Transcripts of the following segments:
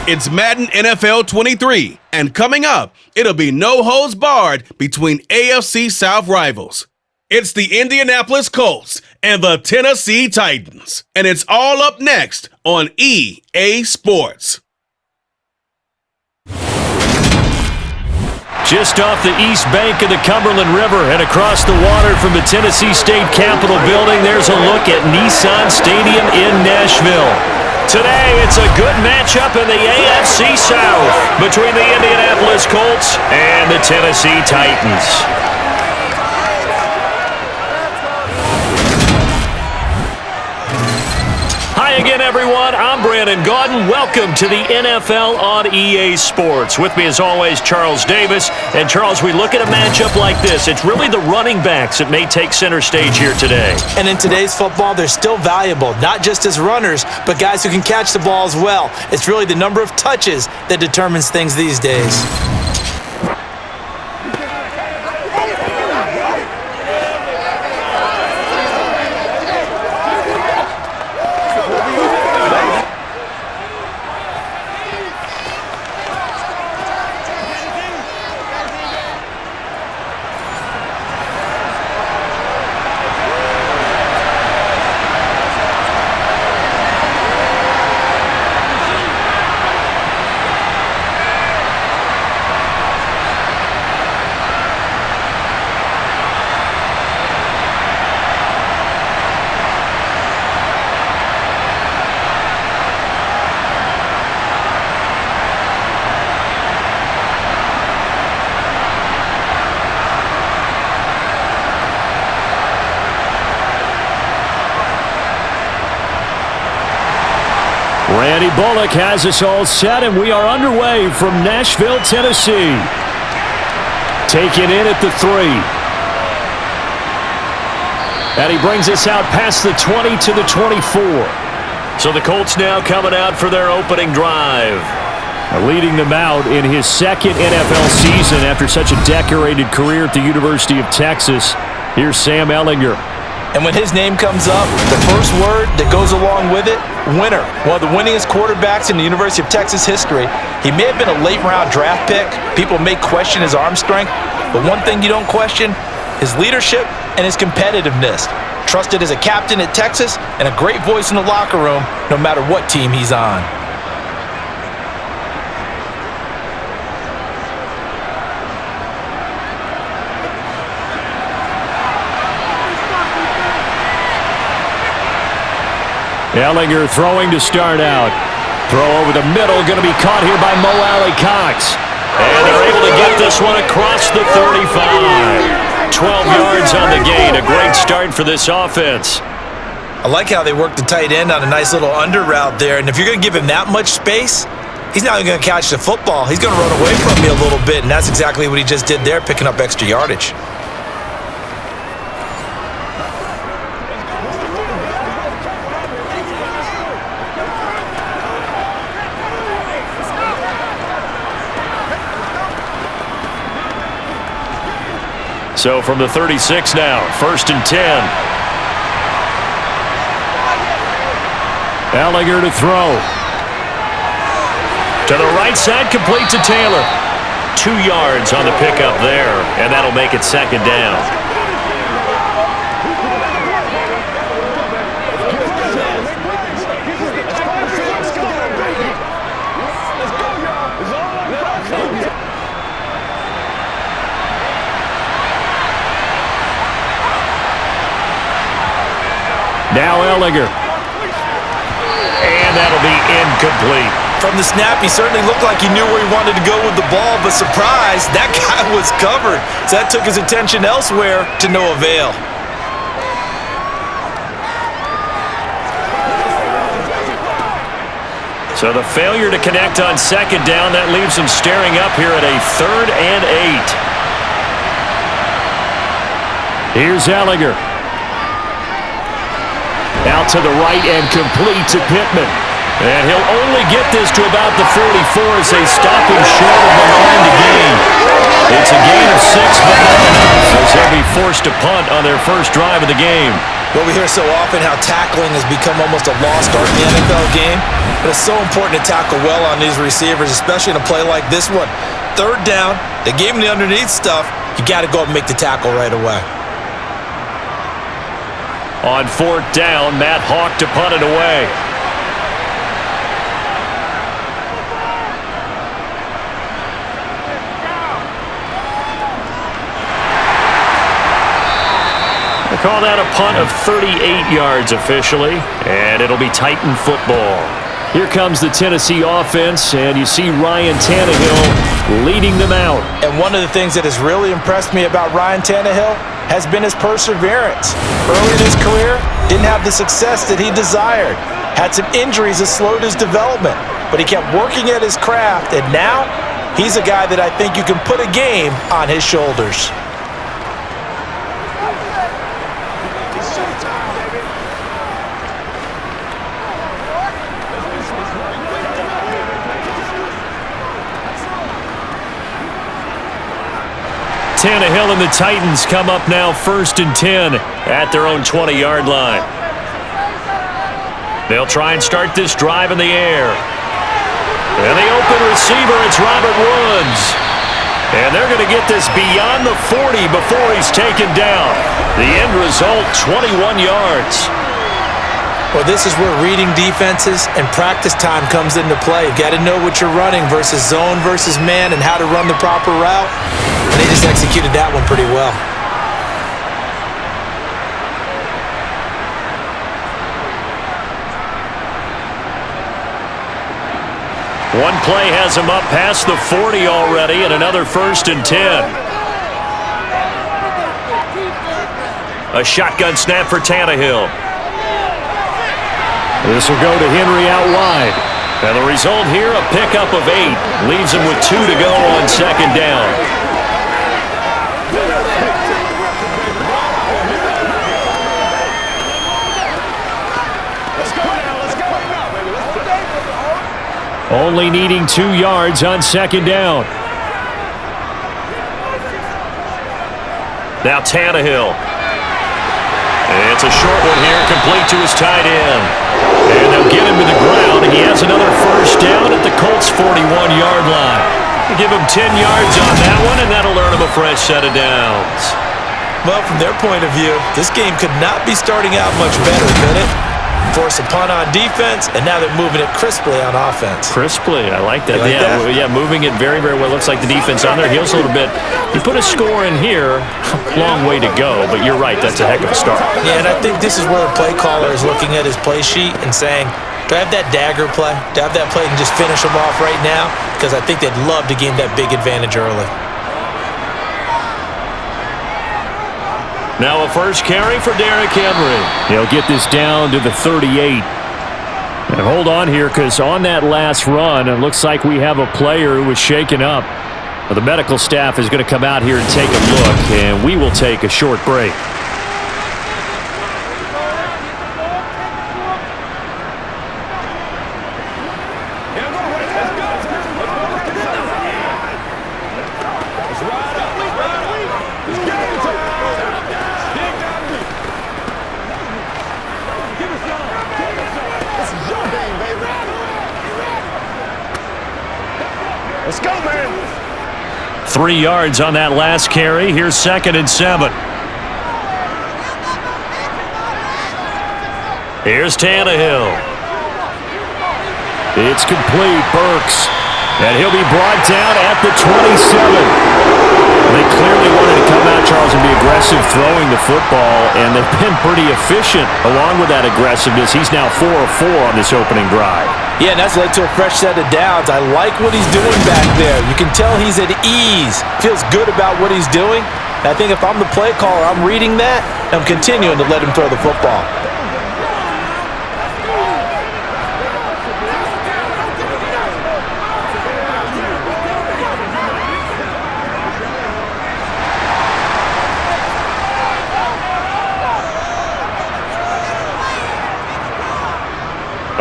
It's Madden NFL 23, and coming up, it'll be no holds barred between AFC South rivals. It's the Indianapolis Colts and the Tennessee Titans, and it's all up next on EA Sports. Just off the east bank of the Cumberland River and across the water from the Tennessee State Capitol building, there's a look at Nissan Stadium in Nashville. Today, it's a good matchup in the AFC South between the Indianapolis Colts and the Tennessee Titans. Hi again, everyone. I'm Brandon Gaudin. Welcome to the NFL on EA Sports. With me, as always, Charles Davis. And, Charles, we look at a matchup like this. It's really the running backs that may take center stage here today. And in today's football, they're still valuable, not just as runners, but guys who can catch the ball as well. It's really the number of touches that determines things these days. Randy Bullock has us all set, and we are underway from Nashville, Tennessee. Taken in at the 3. And he brings us out past the 20 to the 24. So the Colts now coming out for their opening drive. Leading them out in his second NFL season after such a decorated career at the University of Texas. Here's Sam Ehlinger. And when his name comes up, the first word that goes along with it, winner. One of the winningest quarterbacks in the University of Texas history. He may have been a late-round draft pick. People may question his arm strength. But one thing you don't question, his leadership and his competitiveness. Trusted as a captain at Texas and a great voice in the locker room no matter what team he's on. Ehlinger throwing to start out. Throw over the middle, going to be caught here by Mo Alley-Cox. And they're able to get this one across the 35. 12 yards on the gain. A great start for this offense. I like how they work the tight end on a nice little under route there. And if you're going to give him that much space, he's not going to catch the football. He's going to run away from me a little bit, and that's exactly what he just did there, picking up extra yardage. So from the 36 now, 1st and 10. Ehlinger to throw. To the right side, complete to Taylor. 2 yards on the pickup there, and that'll make it 2nd down. Now Ehlinger. And that'll be incomplete. From the snap, he certainly looked like he knew where he wanted to go with the ball, but surprise, that guy was covered. So that took his attention elsewhere to no avail. So the failure to connect on 2nd down, that leaves him staring up here at a 3rd and 8. Here's Ehlinger. Out to the right and complete to Pittman. And he'll only get this to about the 44 as they stop him short of the line to gain. It's a gain of 6, but not enough as they'll be forced to punt on their first drive of the game. Well, we hear so often how tackling has become almost a lost art in the NFL game, but it's so important to tackle well on these receivers, especially in a play like this one. Third down, they gave him the underneath stuff. You got to go up and make the tackle right away. On fourth down, Matt Hawk to punt it away. Call that a punt of 38 yards officially, and it'll be Titan football. Here comes the Tennessee offense, and you see Ryan Tannehill leading them out. And one of the things that has really impressed me about Ryan Tannehill has been his perseverance. Early in his career, didn't have the success that he desired. Had some injuries that slowed his development, but he kept working at his craft, and now he's a guy that I think you can put a game on his shoulders. Tannehill and the Titans come up now 1st and 10 at their own 20-yard line. They'll try and start this drive in the air. And the open receiver, it's Robert Woods. And they're going to get this beyond the 40 before he's taken down. The end result, 21 yards. Well, this is where reading defenses and practice time comes into play. You've got to know what you're running versus zone versus man and how to run the proper route. And they just executed that one pretty well. One play has him up past the 40 already, and another 1st and 10. A shotgun snap for Tannehill. This will go to Henry out wide. And the result here, a pickup of 8. Leaves him with 2 to go on 2nd down. Only needing 2 yards on 2nd down. Now Tannehill. It's a short one here, complete to his tight end. And they'll get him to the ground, and he has another 1st down at the Colts' 41-yard line. They give him 10 yards on that one, and that'll earn him a fresh set of downs. Well, from their point of view, this game could not be starting out much better, could it? Force a punt on defense, and now they're moving it crisply on offense. Crisply, I like that. Like that? Yeah, moving it very, very well. Looks like the defense on their heels a little bit. You put a score in here, long way to go, but you're right, that's a heck of a start. Yeah, and I think this is where the play caller is looking at his play sheet and saying, do I have that dagger play? Do I have that play and just finish them off right now? Because I think they'd love to gain that big advantage early. Now a first carry for Derrick Henry. He'll get this down to the 38. And hold on here, because on that last run, it looks like we have a player who was shaken up. Well, the medical staff is going to come out here and take a look, and we will take a short break. Let's go, man. 3 yards on that last carry. Here's 2nd and 7. Here's Tannehill. It's complete. Burks. And he'll be brought down at the 27. They clearly wanted to come out, Charles, and be aggressive throwing the football, and they've been pretty efficient along with that aggressiveness. He's now 4 of 4 on this opening drive. Yeah, and that's led to a fresh set of downs. I like what he's doing back there. You can tell he's at ease. Feels good about what he's doing. And I think if I'm the play caller, I'm reading that, and I'm continuing to let him throw the football.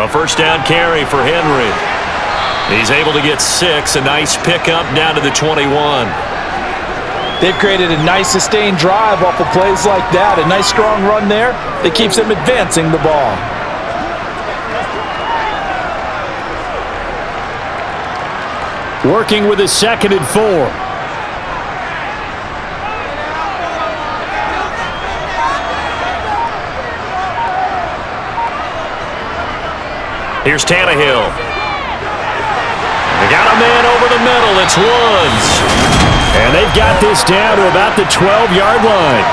A first down carry for Henry. He's able to get 6. A nice pickup down to the 21. They've created a nice sustained drive off of plays like that. A nice strong run there that keeps them advancing the ball. Working with a 2nd and 4. Here's Tannehill. They got a man over the middle. It's Woods. And they've got this down to about the 12-yard line.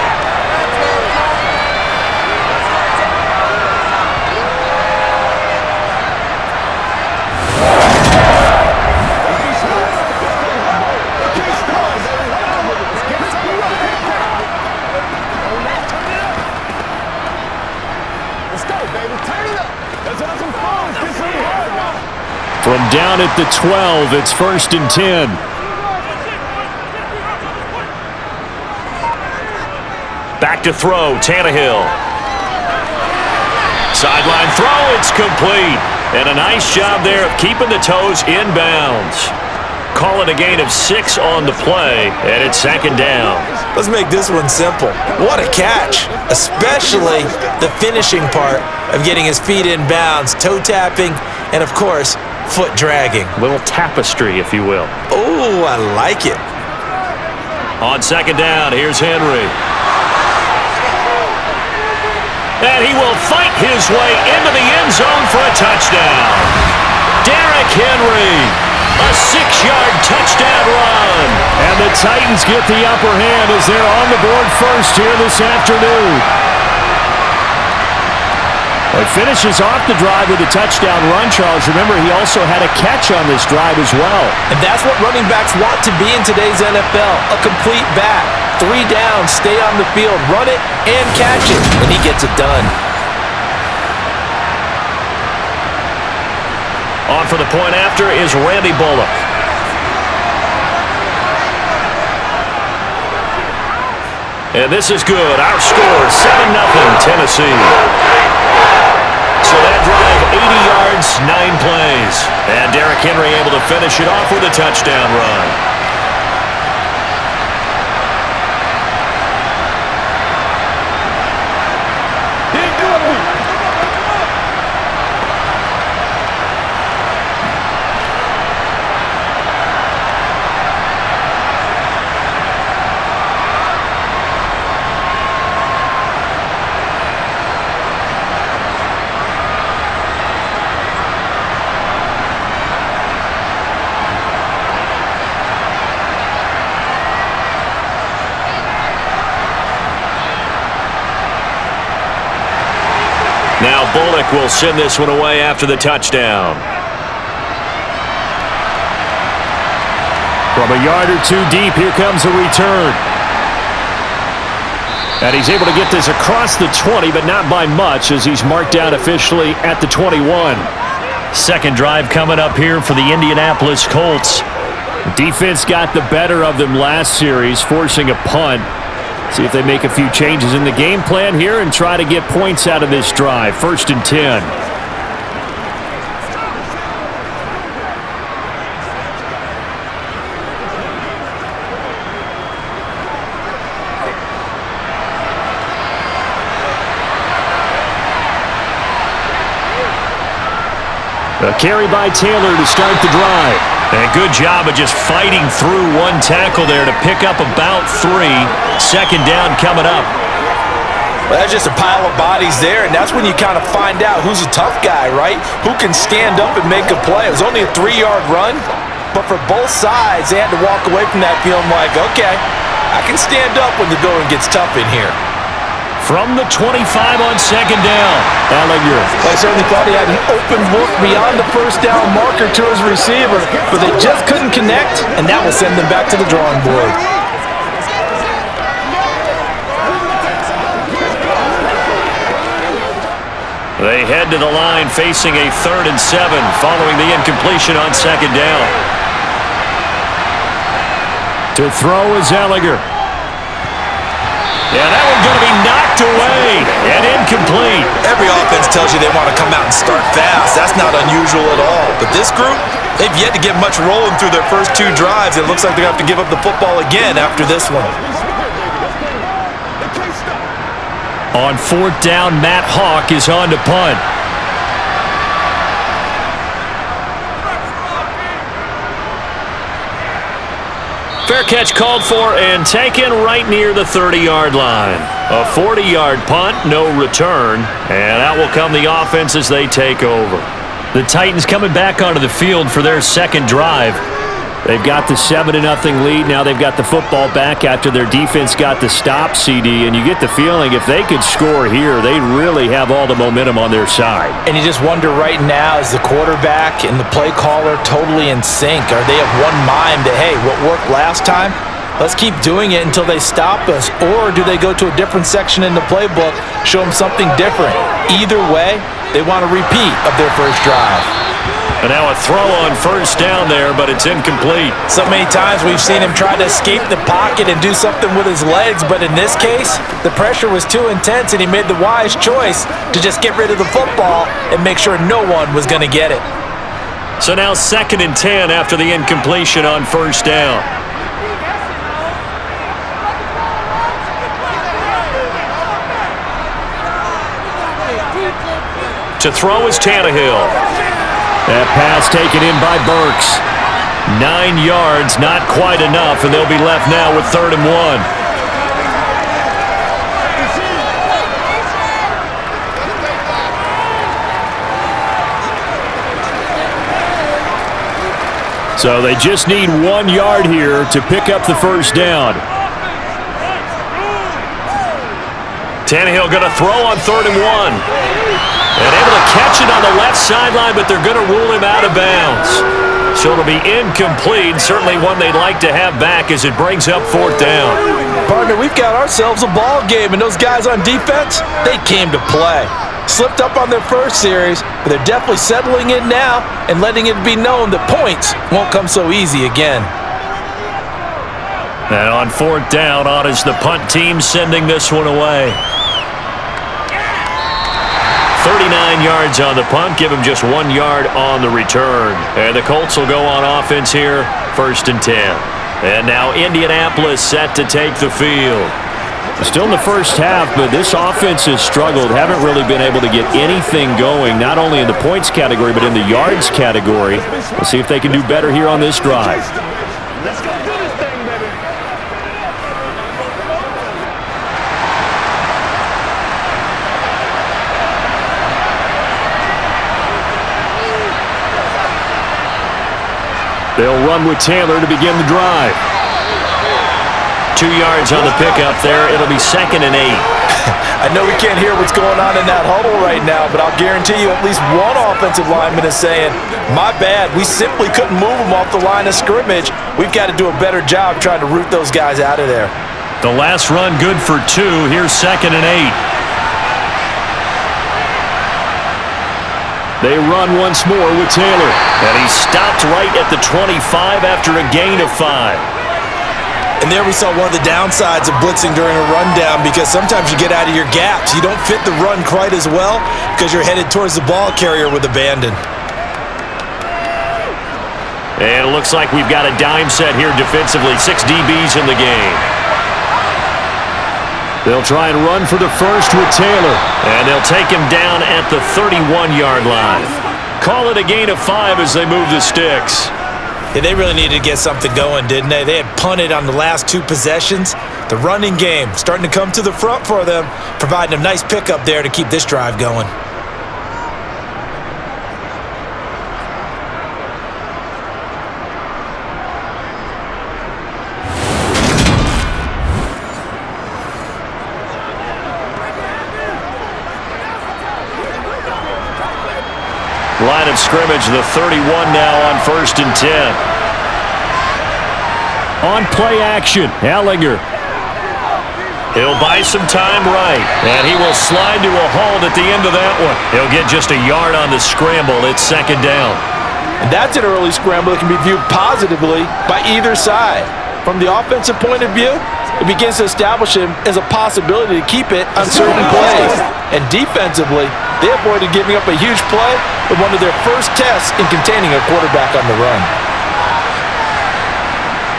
From down at the 12, it's 1st and 10. Back to throw, Tannehill. Sideline throw, it's complete. And a nice job there of keeping the toes in bounds. Call it a gain of 6 on the play, and it's 2nd down. Let's make this one simple. What a catch, especially the finishing part of getting his feet in bounds, toe tapping, and of course, foot dragging. Little tapestry, if you will. Oh, I like it. On 2nd down, here's Henry. And he will fight his way into the end zone for a touchdown. Derrick Henry, a 6-yard touchdown run. And the Titans get the upper hand as they're on the board first here this afternoon. He finishes off the drive with a touchdown run, Charles. Remember, he also had a catch on this drive as well. And that's what running backs want to be in today's NFL, a complete back. 3 downs, stay on the field, run it, and catch it. And he gets it done. On for the point after is Randy Bullock. And this is good. Our score, 7-0 Tennessee. So that drive, 80 yards, 9 plays. And Derrick Henry able to finish it off with a touchdown run. Now Bullock will send this one away after the touchdown. From a yard or 2 deep, here comes a return. And he's able to get this across the 20, but not by much, as he's marked down officially at the 21. Second drive coming up here for the Indianapolis Colts. Defense got the better of them last series, forcing a punt. See if they make a few changes in the game plan here and try to get points out of this drive. 1st and 10. A carry by Taylor to start the drive. And a good job of just fighting through one tackle there to pick up about 3. 2nd down coming up. Well, that's just a pile of bodies there, and that's when you kind of find out who's a tough guy, right? Who can stand up and make a play. It was only a 3-yard run, but for both sides, they had to walk away from that feeling like, okay, I can stand up when the going gets tough in here. From the 25 on 2nd down, Ellinger. I certainly thought he had an open look beyond the 1st down marker to his receiver, but they just couldn't connect, and that will send them back to the drawing board. They head to the line facing a 3rd and 7 following the incompletion on 2nd down. To throw is Ellinger. Yeah, that one's going to be knocked away. And incomplete. Every offense tells you they want to come out and start fast. That's not unusual at all. But this group, they've yet to get much rolling through their first 2 drives. It looks like they're going to have to give up the football again after this one. On 4th down, Matt Hawk is on to punt. Fair catch called for and taken right near the 30-yard line. A 40-yard punt, no return, and that will come the offense as they take over. The Titans coming back onto the field for their second drive. They've got the 7-0 lead. Now they've got the football back after their defense got the stop, CD, and you get the feeling if they could score here, they really have all the momentum on their side. And you just wonder right now, is the quarterback and the play caller totally in sync? Are they of one mind that, hey, what worked last time, let's keep doing it until they stop us? Or do they go to a different section in the playbook, show them something different? Either way, they want a repeat of their first drive. And now a throw on 1st down there, but it's incomplete. So many times we've seen him try to escape the pocket and do something with his legs, but in this case, the pressure was too intense and he made the wise choice to just get rid of the football and make sure no one was going to get it. So now 2nd and 10 after the incompletion on 1st down. To throw is Tannehill. That pass taken in by Burks. 9 yards, not quite enough, and they'll be left now with 3rd and 1. So they just need 1 yard here to pick up the 1st down. Tannehill going to throw on 3rd and 1. And able to catch it on the left sideline, but they're going to rule him out of bounds. So it'll be incomplete, certainly one they'd like to have back as it brings up 4th down. Partner, we've got ourselves a ball game, and those guys on defense, they came to play. Slipped up on their first series, but they're definitely settling in now and letting it be known that points won't come so easy again. And on 4th down, on is the punt team sending this one away. 39 yards on the punt, give him just 1 yard on the return. And the Colts will go on offense here, 1st and 10. And now Indianapolis set to take the field. Still in the first half, but this offense has struggled. Haven't really been able to get anything going, not only in the points category, but in the yards category. We'll see if they can do better here on this drive. Let's go do this thing, baby. They'll run with Taylor to begin the drive. 2 yards on the pickup there. It'll be 2nd and 8. I know we can't hear what's going on in that huddle right now, but I'll guarantee you at least one offensive lineman is saying, my bad, we simply couldn't move them off the line of scrimmage. We've got to do a better job trying to root those guys out of there. The last run good for 2. Here's 2nd and 8. They run once more with Taylor. And he stopped right at the 25 after a gain of 5. And there we saw one of the downsides of blitzing during a rundown, because sometimes you get out of your gaps. You don't fit the run quite as well because you're headed towards the ball carrier with abandon. And it looks like we've got a dime set here defensively. 6 DBs in the game. They'll try and run for the first with Taylor. And they'll take him down at the 31-yard line. Call it a gain of 5 as they move the sticks. Yeah, they really needed to get something going, didn't they? They had punted on the last 2 possessions. The running game starting to come to the front for them, providing a nice pickup there to keep this drive going. Line of scrimmage, the 31 now on 1st and 10. On play action, Ellinger. He'll buy some time right, and he will slide to a halt at the end of that one. He'll get just a yard on the scramble. It's 2nd down. And that's an early scramble that can be viewed positively by either side. From the offensive point of view, it begins to establish him as a possibility to keep it on certain plays. And defensively, they avoided giving up a huge play with one of their first tests in containing a quarterback on the run.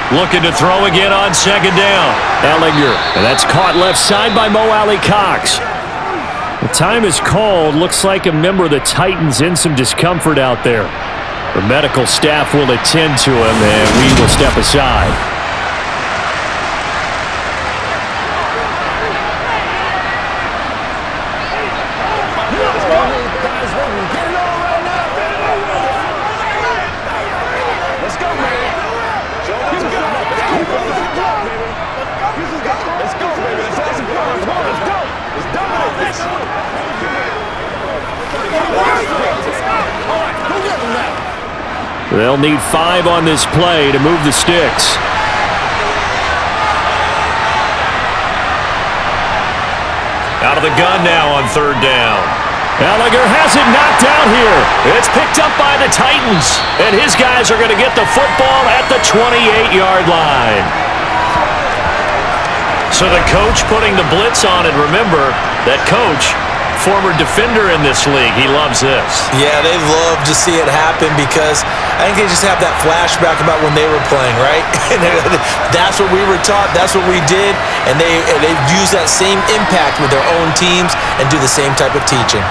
Looking to throw again on second down. Ellinger, and that's caught left side by Mo Alley-Cox. The time is called. Looks like a member of the Titans in some discomfort out there. The medical staff will attend to him, and we will step aside. They'll need 5 on this play to move the sticks. Out of the gun now on third down. Ellinger has it knocked out here. It's picked up by the Titans, and his guys are going to get the football at the 28-yard line. So the coach putting the blitz on, and remember, that coach, former defender in this league, he loves this. Yeah, they love to see it happen because I think they just have that flashback about when they were playing, right? That's what we were taught, that's what we did, and they use that same impact with their own teams and do the same type of teaching.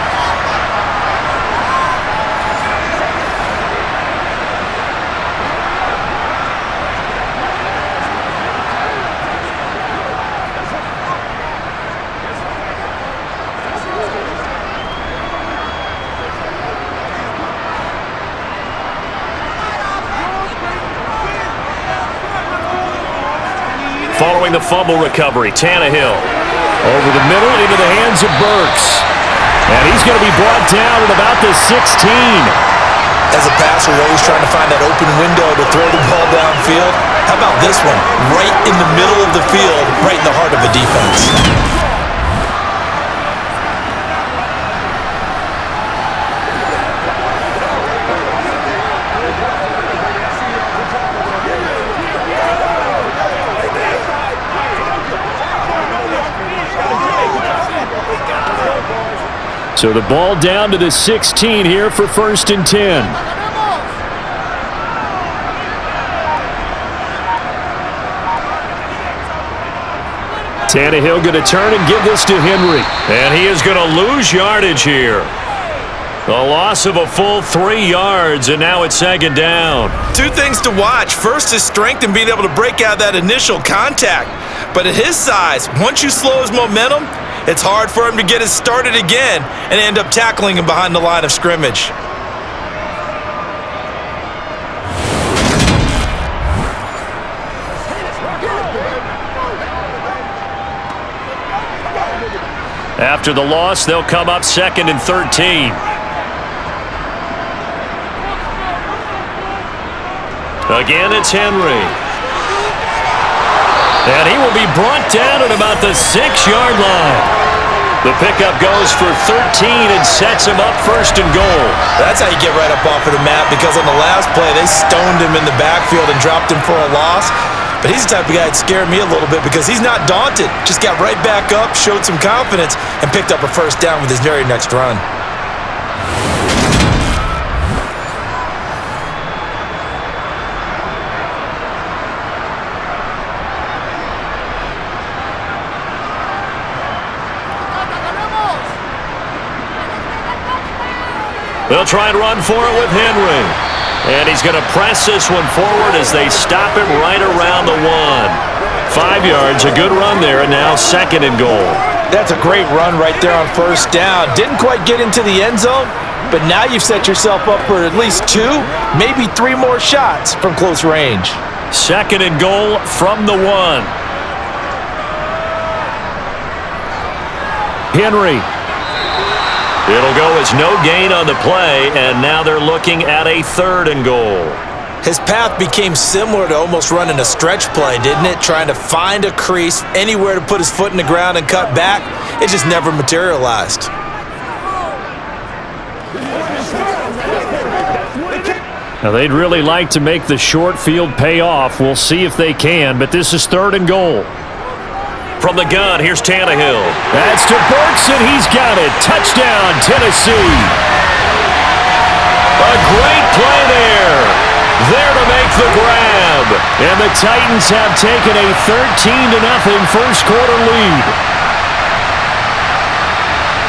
Following the fumble recovery, Tannehill over the middle into the hands of Burks. And he's going to be brought down at about the 16. As a passer, we're always trying to find that open window to throw the ball downfield. How about this one? Right in the middle of the field, right in the heart of a defense. So the ball down to the 16 here for 1st and 10. Tannehill going to turn and give this to Henry. And he is going to lose yardage here. The loss of a full 3 yards, and now it's 2nd down. 2 things to watch. First is strength and being able to break out that initial contact. But at his size, once you slow his momentum, it's hard for him to get it started again and end up tackling him behind the line of scrimmage. After the loss, they'll come up 2nd and 13. Again, it's Henry. And he will be brought down at about the 6-yard line. The pickup goes for 13 and sets him up 1st and goal. That's how you get right up off of the mat, because on the last play, they stoned him in the backfield and dropped him for a loss. But he's the type of guy that scared me a little bit because he's not daunted. Just got right back up, showed some confidence, and picked up a 1st down with his very next run. They'll try and run for it with Henry. And he's going to press this one forward as they stop him right around the 1. 5 yards, a good run there, and now 2nd and goal. That's a great run right there on 1st down. Didn't quite get into the end zone, but now you've set yourself up for at least 2, maybe 3 more shots from close range. 2nd and goal from the 1. Henry. It'll go as no gain on the play, and now they're looking at a 3rd and goal. His path became similar to almost running a stretch play, didn't it? Trying to find a crease, anywhere to put his foot in the ground and cut back. It just never materialized. Now, they'd really like to make the short field pay off. We'll see if they can, but this is 3rd and goal. From the gun, here's Tannehill. That's to Burks, and he's got it. Touchdown, Tennessee. A great play there. There to make the grab. And the Titans have taken a 13-0 first quarter lead.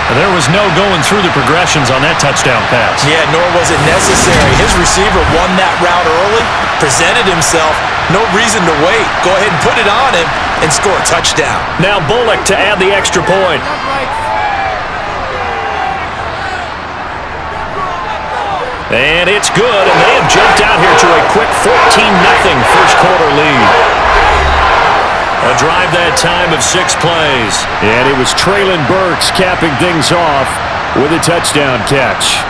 There was no going through the progressions on that touchdown pass. Yeah, nor was it necessary. His receiver won that route early, presented himself. No reason to wait. Go ahead and put it on him and score a touchdown. Now Bullock to add the extra point. And it's good, and they have jumped out here to a quick 14-0 first quarter lead. A drive that time of 6 plays. And it was Treylon Burks capping things off with a touchdown catch.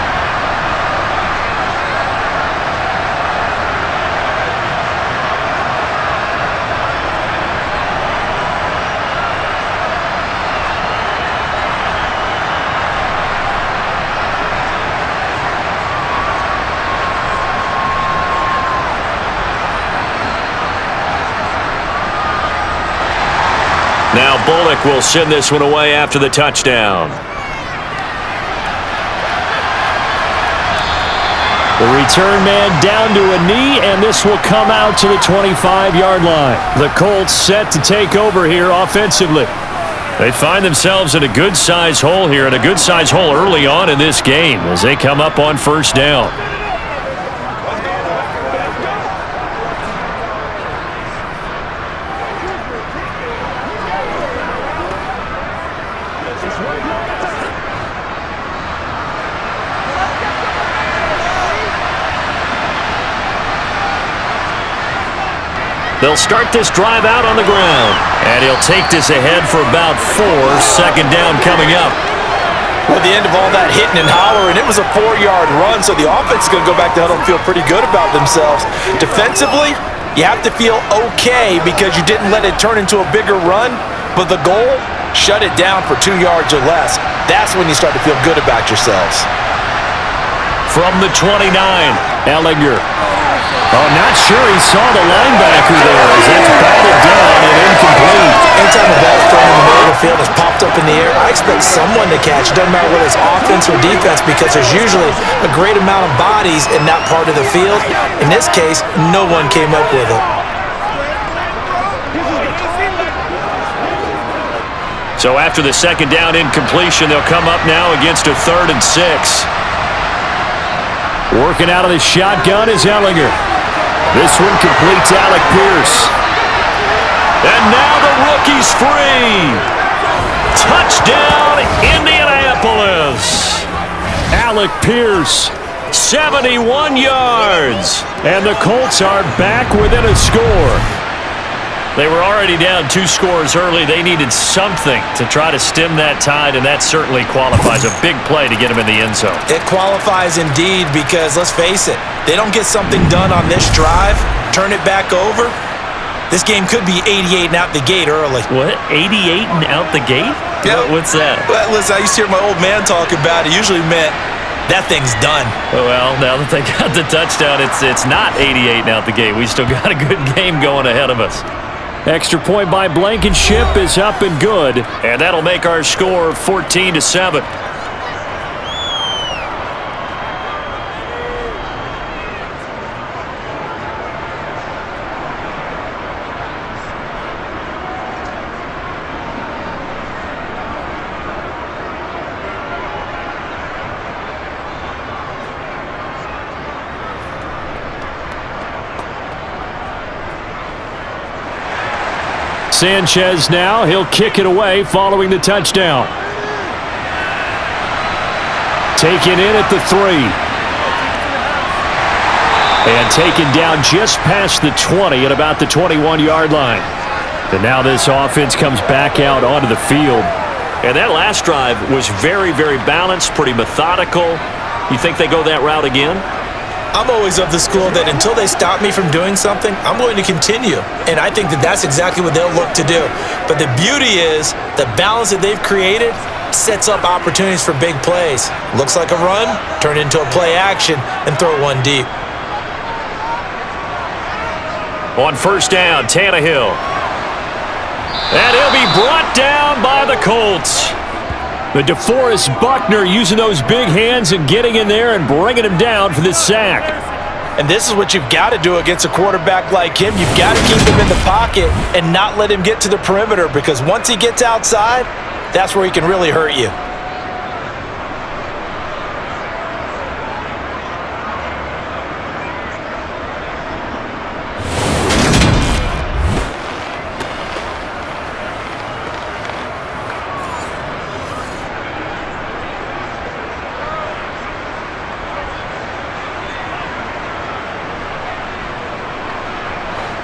Now Bullock will send this one away after the touchdown. The return man down to a knee, and this will come out to the 25-yard line. The Colts set to take over here offensively. They find themselves in a good-sized hole here, and a good-sized hole early on in this game as they come up on first down. They'll start this drive out on the ground. And he'll take this ahead for about 4. Second down coming up. Well, the end of all that hitting and hollering, it was a 4-yard run, so the offense is going to go back to huddle and feel pretty good about themselves. Defensively, you have to feel okay because you didn't let it turn into a bigger run, but the goal, shut it down for 2 yards or less. That's when you start to feel good about yourselves. From the 29, Ehlinger. Oh, not sure he saw the linebacker there as that's batted down and incomplete. Anytime the ball's thrown in the middle of the field, it's popped up in the air, I expect someone to catch. Doesn't matter whether it's offense or defense because there's usually a great amount of bodies in that part of the field. In this case, no one came up with it. So after the second down incompletion, they'll come up now against a 3rd and 6. Working out of the shotgun is Ehlinger. This one completes Alec Pierce. And now the rookie's free. Touchdown, Indianapolis. Alec Pierce, 71 yards. And the Colts are back within a score. They were already down 2 scores early. They needed something to try to stem that tide, and that certainly qualifies. A big play to get them in the end zone. It qualifies indeed because, let's face it, they don't get something done on this drive, turn it back over, this game could be 88 and out the gate early. What? 88 and out the gate? Yeah. What's that? Well, listen, I used to hear my old man talk about it. Usually meant that thing's done. Well, now that they got the touchdown, it's not 88 and out the gate. We still got a good game going ahead of us. Extra point by Blankenship is up and good. And that'll make our score 14-7. Sanchez now, he'll kick it away following the touchdown. Taken in at the 3. And taken down just past the 20 at about the 21-yard line. And now this offense comes back out onto the field. And that last drive was very, very balanced, pretty methodical. You think they go that route again? I'm always of the school that until they stop me from doing something, I'm going to continue. And I think that that's exactly what they'll look to do. But the beauty is the balance that they've created sets up opportunities for big plays. Looks like a run, turn it into a play action, and throw one deep. On first down, Tannehill. And he'll be brought down by the Colts. The DeForest Buckner using those big hands and getting in there and bringing him down for this sack. And this is what you've got to do against a quarterback like him. You've got to keep him in the pocket and not let him get to the perimeter, because once he gets outside, that's where he can really hurt you.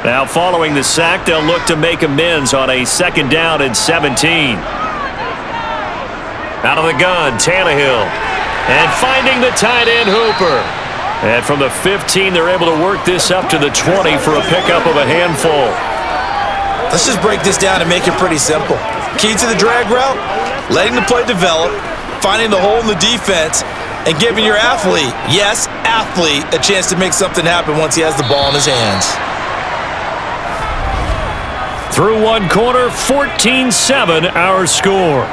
Now following the sack, they'll look to make amends on a 2nd down and 17. Out of the gun, Tannehill. And finding the tight end, Hooper. And from the 15, they're able to work this up to the 20 for a pickup of a handful. Let's just break this down and make it pretty simple. Key to the drag route, letting the play develop, finding the hole in the defense, and giving your athlete, yes, athlete, a chance to make something happen once he has the ball in his hands. Through one quarter, 14-7 our score.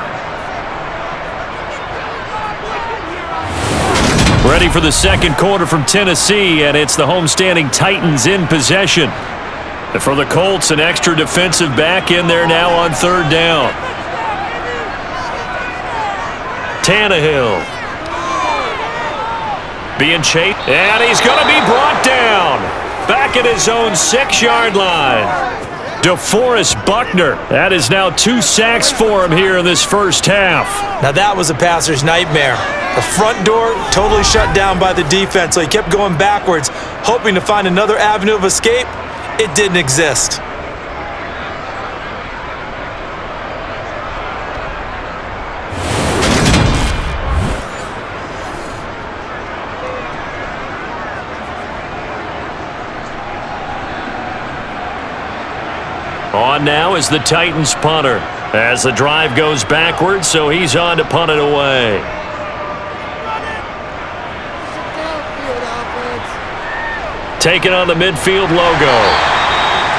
Ready for the second quarter from Tennessee, and it's the homestanding Titans in possession. For the Colts, an extra defensive back in there now on 3rd down. Tannehill. Being chased, and he's going to be brought down. Back at his own 6-yard line. DeForest Buckner. That is now 2 sacks for him here in this first half. Now that was a passer's nightmare. The front door totally shut down by the defense, so he kept going backwards, hoping to find another avenue of escape. It didn't exist. On now is the Titans punter as the drive goes backwards, so he's on to punt it away. Taking on the midfield logo.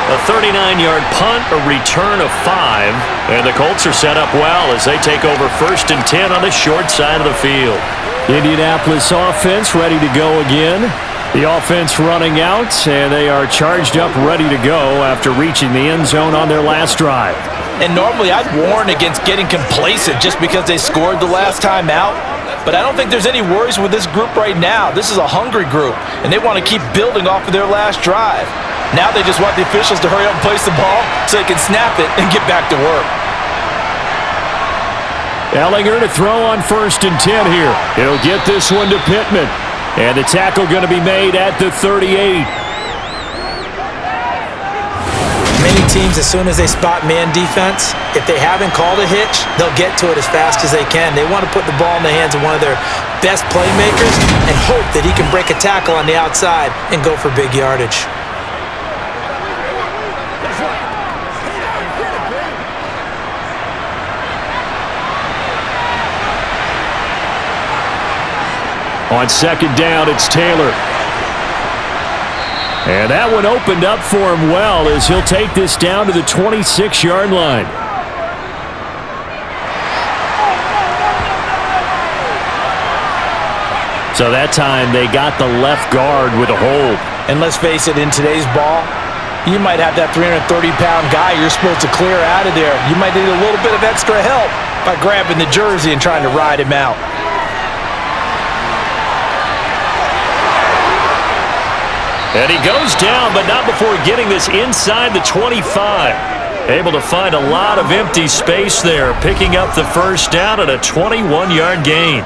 A 39-yard punt, a return of 5, and the Colts are set up well as they take over 1st and 10 on the short side of the field. Indianapolis offense ready to go again. The offense running out, and they are charged up, ready to go after reaching the end zone on their last drive. And normally I'd warn against getting complacent just because they scored the last time out, but I don't think there's any worries with this group right now. This is a hungry group, and they want to keep building off of their last drive. Now they just want the officials to hurry up and place the ball so they can snap it and get back to work. Ellinger to throw on 1st and 10 here. He'll get this one to Pittman. And the tackle going to be made at the 38. Many teams, as soon as they spot man defense, if they haven't called a hitch, they'll get to it as fast as they can. They want to put the ball in the hands of one of their best playmakers and hope that he can break a tackle on the outside and go for big yardage. On 2nd down, it's Taylor. And that one opened up for him well as he'll take this down to the 26-yard line. So that time they got the left guard with a hold. And let's face it, in today's ball, you might have that 330-pound guy you're supposed to clear out of there. You might need a little bit of extra help by grabbing the jersey and trying to ride him out. And he goes down, but not before getting this inside the 25. Able to find a lot of empty space there, picking up the 1st down at a 21-yard gain.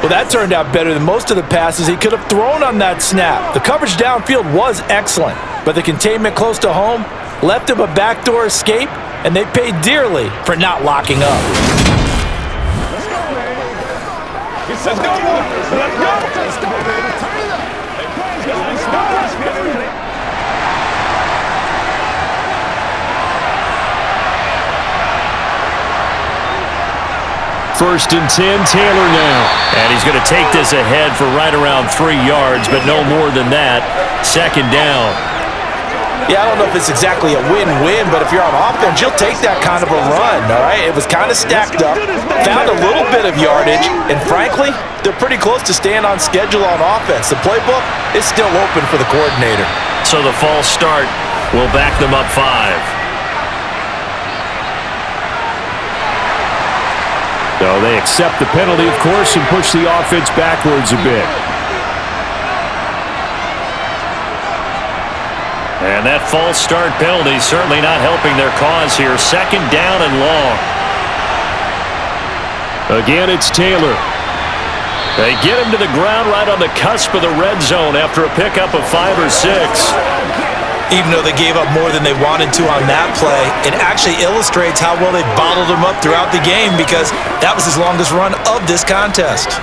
Well, that turned out better than most of the passes he could have thrown on that snap. The coverage downfield was excellent, but the containment close to home left him a backdoor escape, and they paid dearly for not locking up. Let's go, boys. Let's go. Let's go, baby. Turn it up. Let's go. First and 10, Taylor now. And he's going to take this ahead for right around 3 yards, but no more than that. 2nd down. Yeah, I don't know if it's exactly a win-win, but if you're on offense, you'll take that kind of a run, all right? It was kind of stacked up, found a little bit of yardage, and frankly, they're pretty close to staying on schedule on offense. The playbook is still open for the coordinator. So the false start will back them up 5. So they accept the penalty, of course, and push the offense backwards a bit. And that false start penalty certainly not helping their cause here. 2nd down and long. Again, it's Taylor. They get him to the ground right on the cusp of the red zone after a pickup of 5 or 6. Even though they gave up more than they wanted to on that play, it actually illustrates how well they bottled him up throughout the game because that was his longest run of this contest.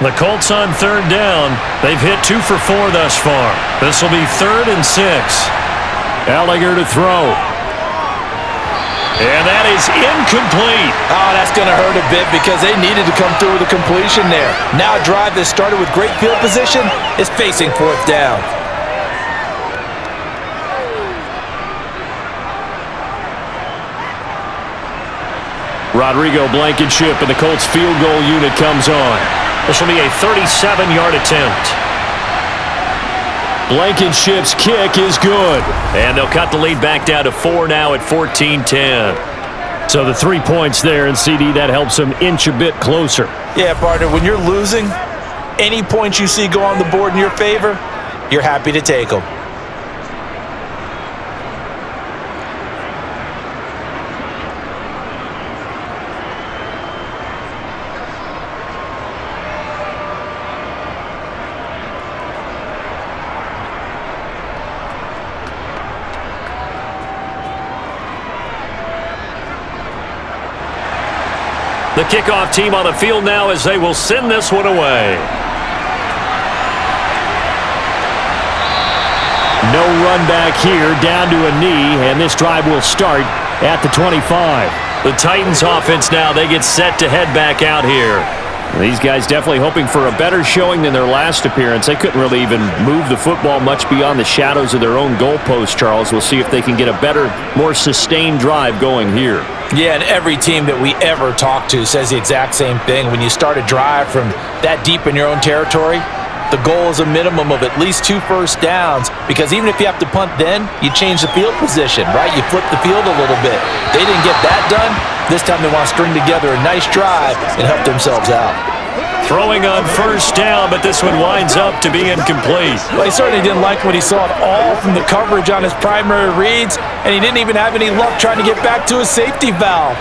The Colts on 3rd down. They've hit 2 for 4 thus far. This will be 3rd and 6. Allinger to throw. And that is incomplete. Oh, that's going to hurt a bit because they needed to come through with a completion there. Now a drive that started with great field position is facing 4th down. Rodrigo Blankenship and the Colts field goal unit comes on. This will be a 37-yard attempt. Blankenship's kick is good. And they'll cut the lead back down to 4 now at 14-10. So the 3 points there, and CD, that helps them inch a bit closer. Yeah, partner, when you're losing, any points you see go on the board in your favor, you're happy to take them. The kickoff team on the field now as they will send this one away. No run back here, down to a knee, and this drive will start at the 25. The Titans offense now, they get set to head back out here. These guys definitely hoping for a better showing than their last appearance. They couldn't really even move the football much beyond the shadows of their own goalpost, Charles. We'll see if they can get a better, more sustained drive going here. Yeah, and every team that we ever talk to says the exact same thing. When you start a drive from that deep in your own territory, the goal is a minimum of at least 2 first downs, because even if you have to punt then, you change the field position, right? You flip the field a little bit. They didn't get that done. This time they want to string together a nice drive and help themselves out. Throwing on 1st down, but this one winds up to be incomplete. Well, he certainly didn't like what he saw at all from the coverage on his primary reads, and he didn't even have any luck trying to get back to his safety valve.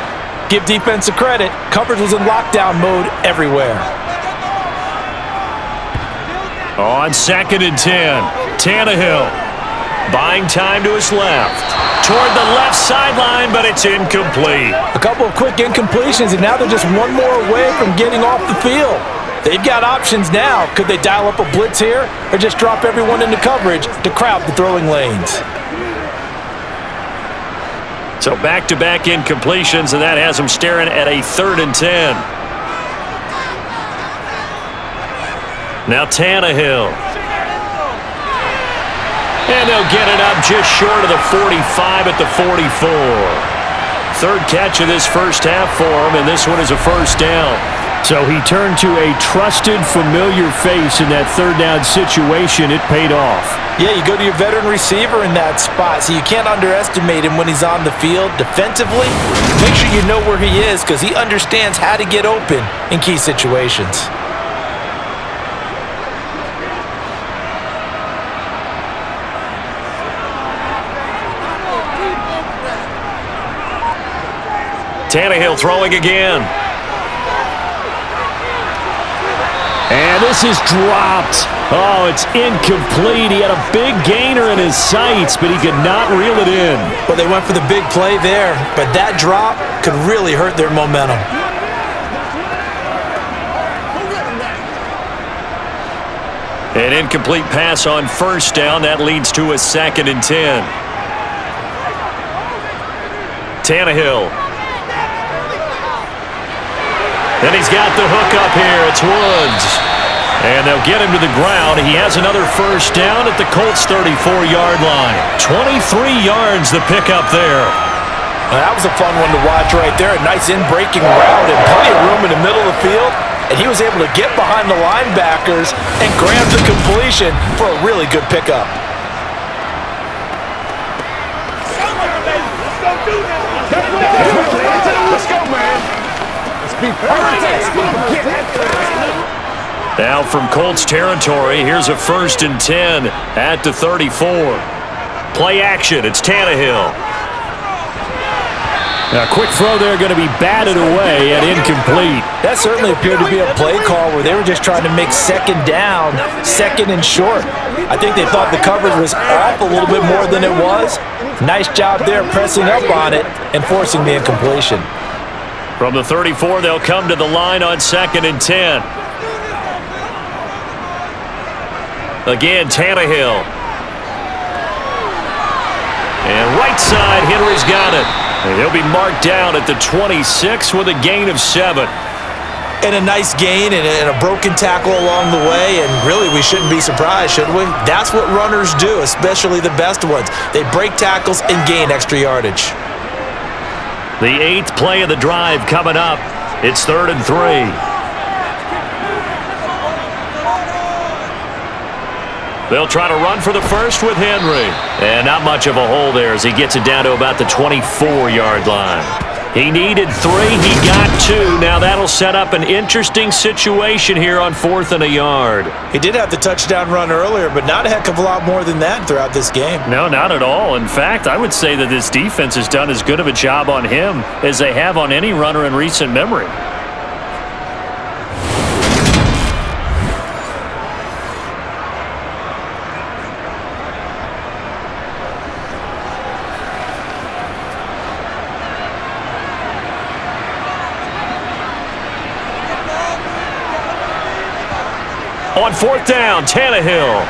Give defense a credit. Coverage was in lockdown mode everywhere. On 2nd and 10, Tannehill buying time to his left. Toward the left sideline, but it's incomplete. A couple of quick incompletions, and now they're just one more away from getting off the field. They've got options now. Could they dial up a blitz here or just drop everyone into coverage to crowd the throwing lanes? So back-to-back incompletions, and that has them staring at a 3rd and 10. Now Tannehill. And they'll get it up just short of the 45 at the 44. 3rd catch of this first half for him, and this one is a 1st down. So he turned to a trusted, familiar face in that 3rd down situation. It paid off. Yeah, you go to your veteran receiver in that spot, so you can't underestimate him when he's on the field defensively. Make sure you know where he is, because he understands how to get open in key situations. Tannehill throwing again. And this is dropped. Oh, it's incomplete. He had a big gainer in his sights, but he could not reel it in. Well, they went for the big play there, but that drop could really hurt their momentum. An incomplete pass on 1st down. That leads to a 2nd and 10. Tannehill. And he's got the hook up here. It's Woods. And they'll get him to the ground. He has another first down at the Colts' 34-yard line. 23 yards the pickup there. That was a fun one to watch right there. A nice in-breaking route and plenty of room in the middle of the field. And he was able to get behind the linebackers and grab the completion for a really good pickup. Let's go, man. Let's be Now from Colts territory, here's a 1st and 10 at the 34. Play action, it's Tannehill. A quick throw there going to be batted away and incomplete. That certainly appeared to be a play call where they were just trying to make second down, second and short. I think they thought the coverage was off a little bit more than it was. Nice job there pressing up on it and forcing the incompletion. From the 34, they'll come to the line on 2nd and 10. Again, Tannehill. And right side, Henry's got it. And he'll be marked down at the 26 with a gain of 7. And a nice gain and a broken tackle along the way, and really we shouldn't be surprised, should we? That's what runners do, especially the best ones. They break tackles and gain extra yardage. The 8th play of the drive coming up. It's 3rd and 3. They'll try to run for the first with Henry. And not much of a hole there as he gets it down to about the 24-yard line. He needed 3. He got 2. Now that'll set up an interesting situation here on 4th and a yard. He did have the touchdown run earlier, but not a heck of a lot more than that throughout this game. No, not at all. In fact, I would say that this defense has done as good of a job on him as they have on any runner in recent memory. On 4th down, Tannehill.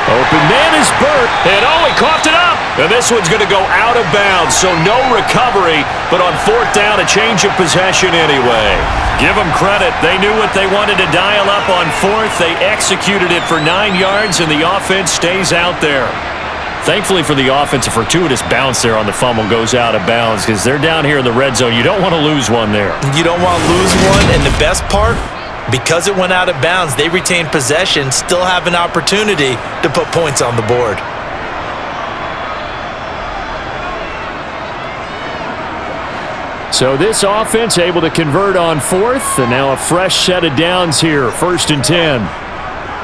Open man is Burt. And he coughed it up. And this one's going to go out of bounds, so no recovery. But on 4th down, a change of possession anyway. Give them credit. They knew what they wanted to dial up on 4th. They executed it for 9 yards, and the offense stays out there. Thankfully for the offense, a fortuitous bounce there on the fumble goes out of bounds because they're down here in the red zone. You don't want to lose one there. You don't want to lose one, and the best part, because it went out of bounds, they retained possession, still have an opportunity to put points on the board. So this offense able to convert on 4th, and now a fresh set of downs here, 1st and 10.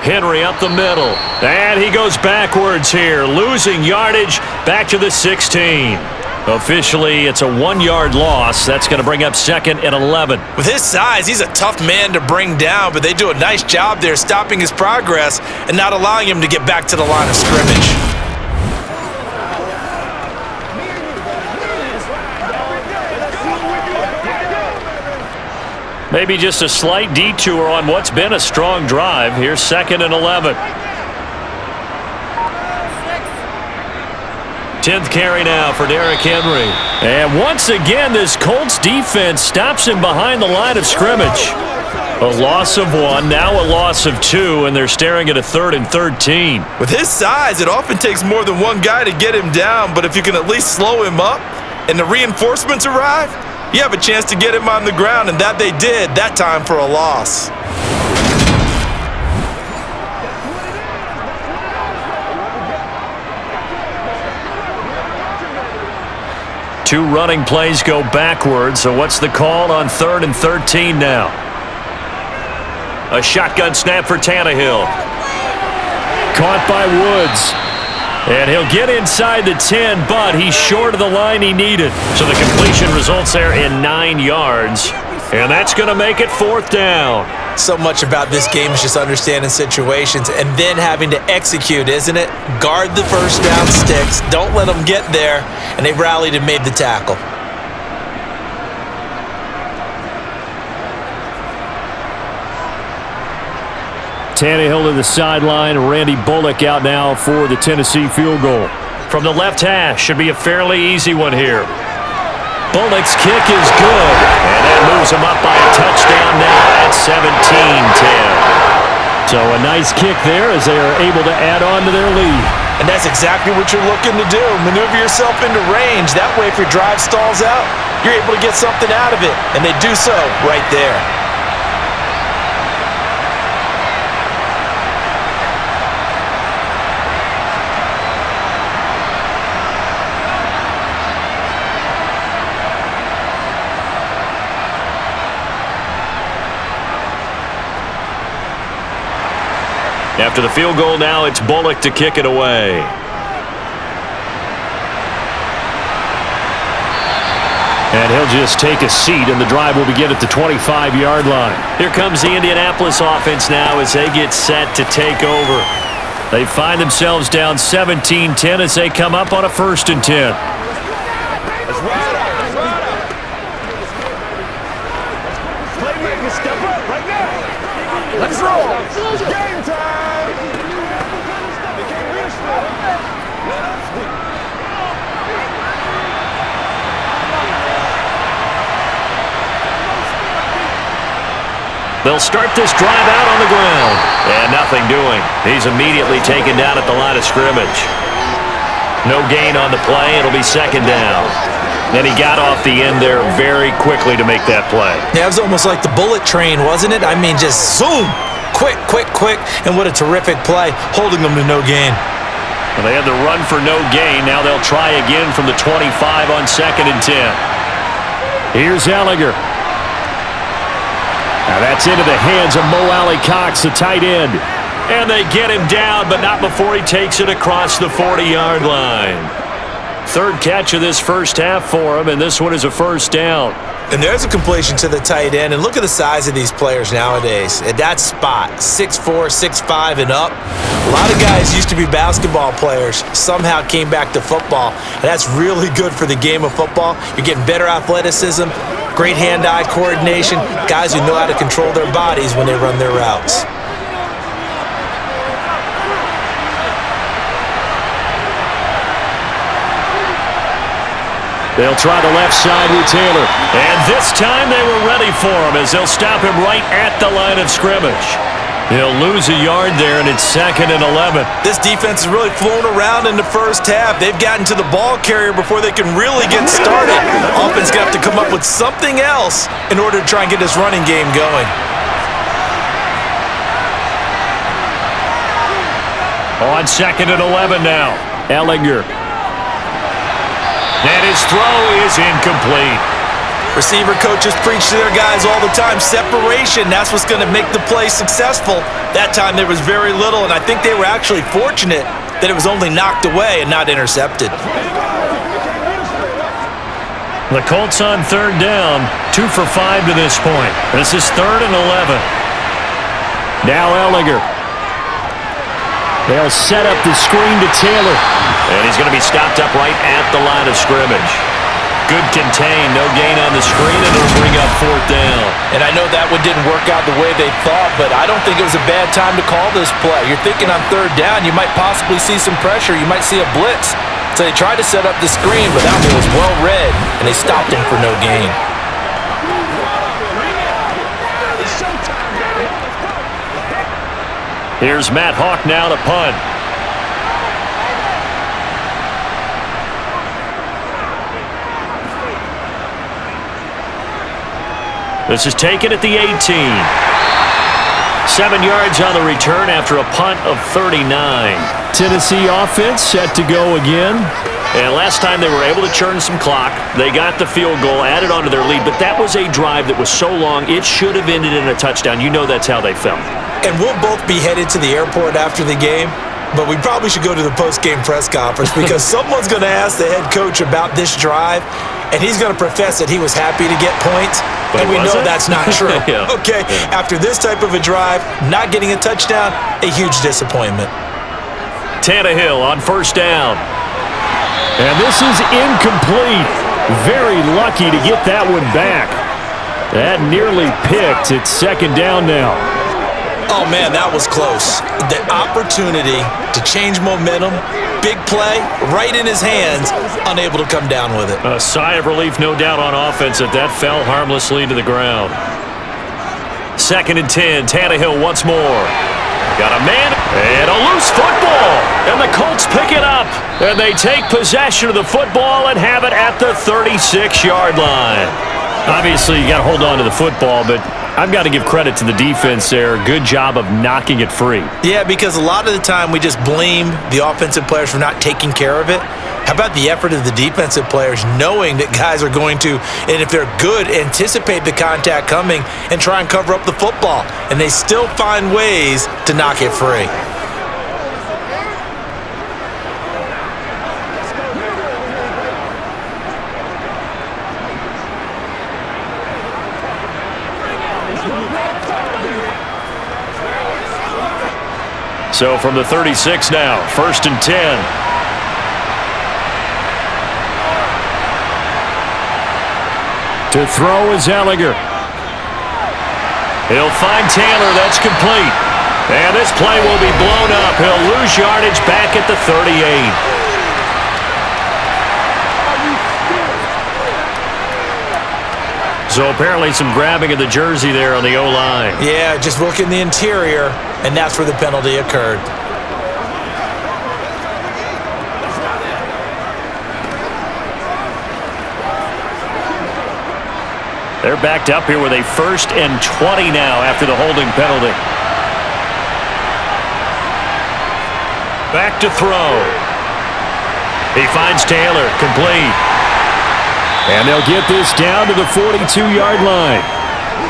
Henry up the middle, and he goes backwards here, losing yardage back to the 16. Officially, it's a 1-yard loss. That's going to bring up 2nd and 11. With his size, he's a tough man to bring down, but they do a nice job there stopping his progress and not allowing him to get back to the line of scrimmage. Maybe just a slight detour on what's been a strong drive. Here's 2nd and 11. 10th carry now for Derrick Henry. And once again, this Colts defense stops him behind the line of scrimmage. A loss of 1, now a loss of 2, and they're staring at a 3rd and 13. With his size, it often takes more than one guy to get him down, but if you can at least slow him up and the reinforcements arrive, you have a chance to get him on the ground, and that they did, that time for a loss. Two running plays go backwards, so what's the call on 3rd and 13 now? A shotgun snap for Tannehill. Caught by Woods. And he'll get inside the 10, but he's short of the line he needed. So the completion results there in 9 yards. And that's going to make it 4th down. So much about this game is just understanding situations and then having to execute, isn't it? Guard the first down sticks. Don't let them get there. And they rallied and made the tackle. Tannehill to the sideline. Randy Bullock out now for the Tennessee field goal. From the left hash, should be a fairly easy one here. Bullock's kick is good, and that moves him up by a touchdown now at 17-10. So a nice kick there as they are able to add on to their lead. And that's exactly what you're looking to do. Maneuver yourself into range. That way, if your drive stalls out, you're able to get something out of it. And they do so right there. After the field goal now, it's Bullock to kick it away. And he'll just take a seat, and the drive will begin at the 25-yard line. Here comes the Indianapolis offense now as they get set to take over. They find themselves down 17-10 as they come up on a 1st and 10. Let's ride out. Let's ride out. Playmaker, step up right now. Let's roll. It's game time. They can't reach it. They'll start this drive out on the ground. And nothing doing. He's immediately taken down at the line of scrimmage. No gain on the play. It'll be 2nd down. Then he got off the end there very quickly to make that play. Yeah, it was almost like the bullet train, wasn't it? I mean, just zoom. Quick, quick, quick. And what a terrific play, holding them to no gain. Well, they had the run for no gain. Now they'll try again from the 25 on 2nd and 10. Here's Ellinger. Now that's into the hands of Mo Alley-Cox, the tight end. And they get him down, but not before he takes it across the 40-yard line. 3rd catch of this first half for him, and this one is a 1st down. And there's a completion to the tight end. And look at the size of these players nowadays. At that spot, 6'4", 6'5", and up. A lot of guys used to be basketball players, somehow came back to football. And that's really good for the game of football. You're getting better athleticism, great hand-eye coordination, guys who know how to control their bodies when they run their routes. They'll try the left side with Taylor. And this time they were ready for him as they'll stop him right at the line of scrimmage. He'll lose a yard there, and it's 2nd and 11. This defense has really flown around in the first half. They've gotten to the ball carrier before they can really get started. Offense going to have to come up with something else in order to try and get this running game going. On 2nd and 11 now. Ellinger. And his throw is incomplete. Receiver coaches preach to their guys all the time. Separation, that's what's going to make the play successful. That time there was very little, and I think they were actually fortunate that it was only knocked away and not intercepted. The Colts on 3rd down, 2 for 5 to this point. This is 3rd and 11. Now Ellinger. They'll set up the screen to Taylor. And he's going to be stopped up right at the line of scrimmage. Good contain, no gain on the screen, and it'll bring up 4th down. And I know that one didn't work out the way they thought, but I don't think it was a bad time to call this play. You're thinking on 3rd down, you might possibly see some pressure. You might see a blitz. So they tried to set up the screen, but that one was well read, and they stopped him for no gain. Here's Matt Hawk now to punt. This is taken at the 18. 7 yards on the return after a punt of 39. Tennessee offense set to go again. And last time they were able to churn some clock. They got the field goal, added on to their lead, but that was a drive that was so long it should have ended in a touchdown. You know that's how they felt. And we'll both be headed to the airport after the game, but we probably should go to the post-game press conference because someone's going to ask the head coach about this drive, and he's going to profess that he was happy to get points, but and we know that's not true. Yeah. Okay, after this type of a drive, not getting a touchdown, a huge disappointment. Tannehill on 1st down. And this is incomplete. Very lucky to get that one back. That nearly picked. It's 2nd down now. Oh, man, that was close. The opportunity to change momentum, big play, right in his hands, unable to come down with it. A sigh of relief, no doubt, on offense that fell harmlessly to the ground. 2nd and 10, Tannehill once more. Got a man and a loose football. And the Colts pick it up. And they take possession of the football and have it at the 36-yard line. Obviously, you got to hold on to the football, but I've got to give credit to the defense there. Good job of knocking it free. Yeah, because a lot of the time we just blame the offensive players for not taking care of it. How about the effort of the defensive players knowing that guys are going to, and if they're good, anticipate the contact coming and try and cover up the football. And they still find ways to knock it free. So from the 36 now, 1st and 10. To throw is Ellinger. He'll find Taylor. That's complete. And this play will be blown up. He'll lose yardage back at the 38. So apparently some grabbing of the jersey there on the O-line. Yeah, just look in the interior, and that's where the penalty occurred. They're backed up here with a 1st and 20 now after the holding penalty. Back to throw. He finds Taylor, complete. And they'll get this down to the 42-yard line.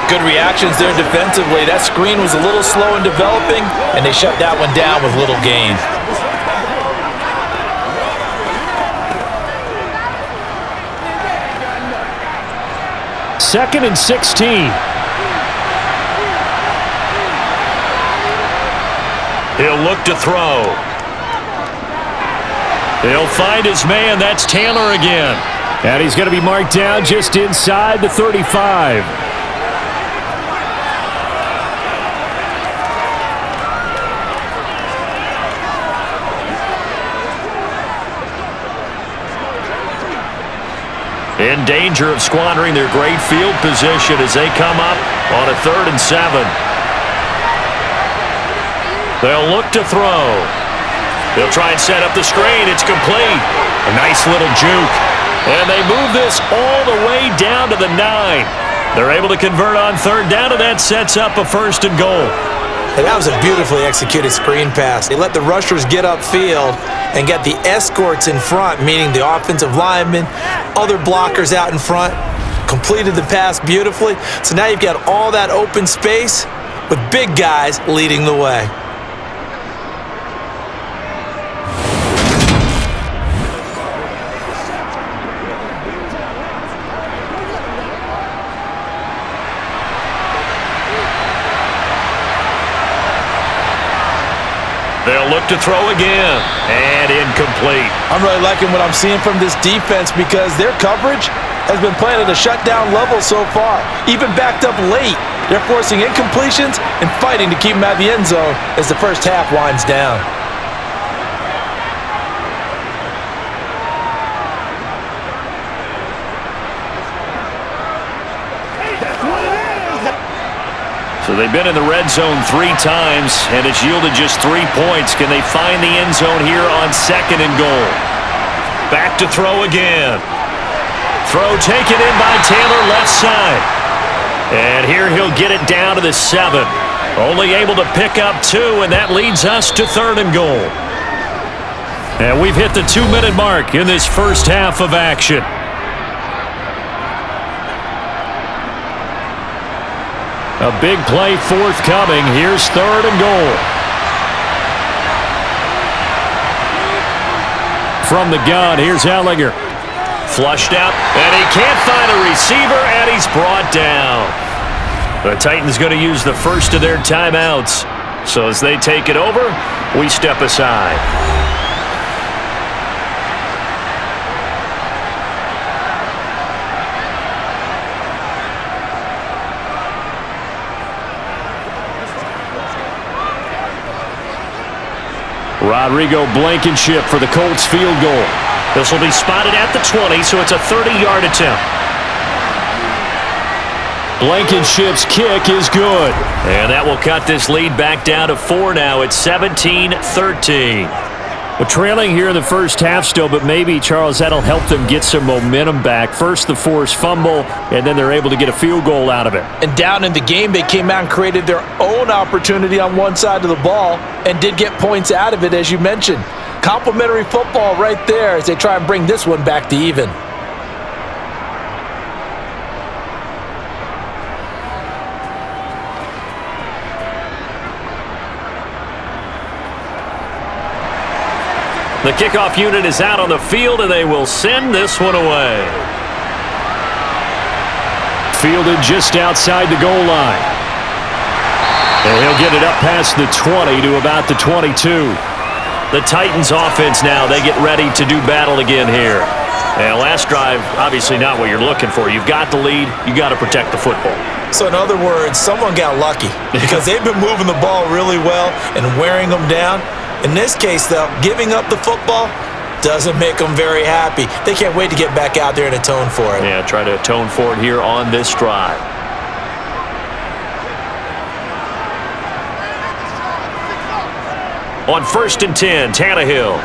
Good reactions there defensively. That screen was a little slow in developing, and they shut that one down with little gain. Second and 16. He'll look to throw. He'll find his man. That's Taylor again. And he's going to be marked down just inside the 35. In danger of squandering their great field position as they come up on a 3rd and 7. They'll look to throw. They'll try and set up the screen. It's complete. A nice little juke. And they move this all the way down to the 9. They're able to convert on 3rd down, and that sets up a 1st and goal. And that was a beautifully executed screen pass. They let the rushers get upfield and get the escorts in front, meaning the offensive linemen, other blockers out in front, completed the pass beautifully. So now you've got all that open space with big guys leading the way. They'll look to throw again, and incomplete. I'm really liking what I'm seeing from this defense because their coverage has been playing at a shutdown level so far. Even backed up late, they're forcing incompletions and fighting to keep them out of the end zone as the first half winds down. So they've been in the red zone 3 times, and it's yielded just 3 points. Can they find the end zone here on 2nd and goal? Back to throw again. Throw taken in by Taylor, left side. And here he'll get it down to the 7. Only able to pick up 2, and that leads us to 3rd and goal. And we've hit the 2-minute mark in this first half of action. A big play forthcoming. Here's 3rd and goal. From the gun, here's Ellinger. Flushed out, and he can't find a receiver, and he's brought down. The Titans going to use the first of their timeouts. So as they take it over, we step aside. Rodrigo Blankenship for the Colts field goal. This will be spotted at the 20, so it's a 30-yard attempt. Blankenship's kick is good. And that will cut this lead back down to 4 now. It's 17-13. Well, trailing here in the first half still, but maybe, Charles, that'll help them get some momentum back. First, the forced fumble, and then they're able to get a field goal out of it. And down in the game, they came out and created their own opportunity on one side of the ball and did get points out of it, as you mentioned. Complimentary football right there as they try and bring this one back to even. The kickoff unit is out on the field, and they will send this one away. Fielded just outside the goal line. And he'll get it up past the 20 to about the 22. The Titans offense now, they get ready to do battle again here. And last drive, obviously not what you're looking for. You've got the lead. You got to protect the football. So in other words, someone got lucky because they've been moving the ball really well and wearing them down. In this case, though, giving up the football doesn't make them very happy. They can't wait to get back out there and atone for it. Yeah, try to atone for it here on this drive. On 1st and 10, Tannehill.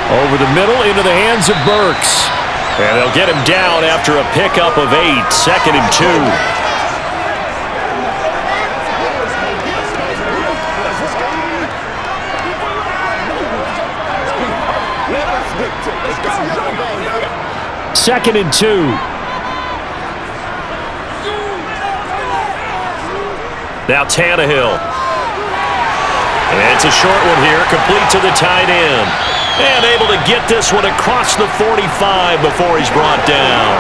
Over the middle into the hands of Burks. And they'll get him down after a pickup of 8, 2nd and 2. Second and 2. Now Tannehill. And it's a short one here, complete to the tight end. And able to get this one across the 45 before he's brought down.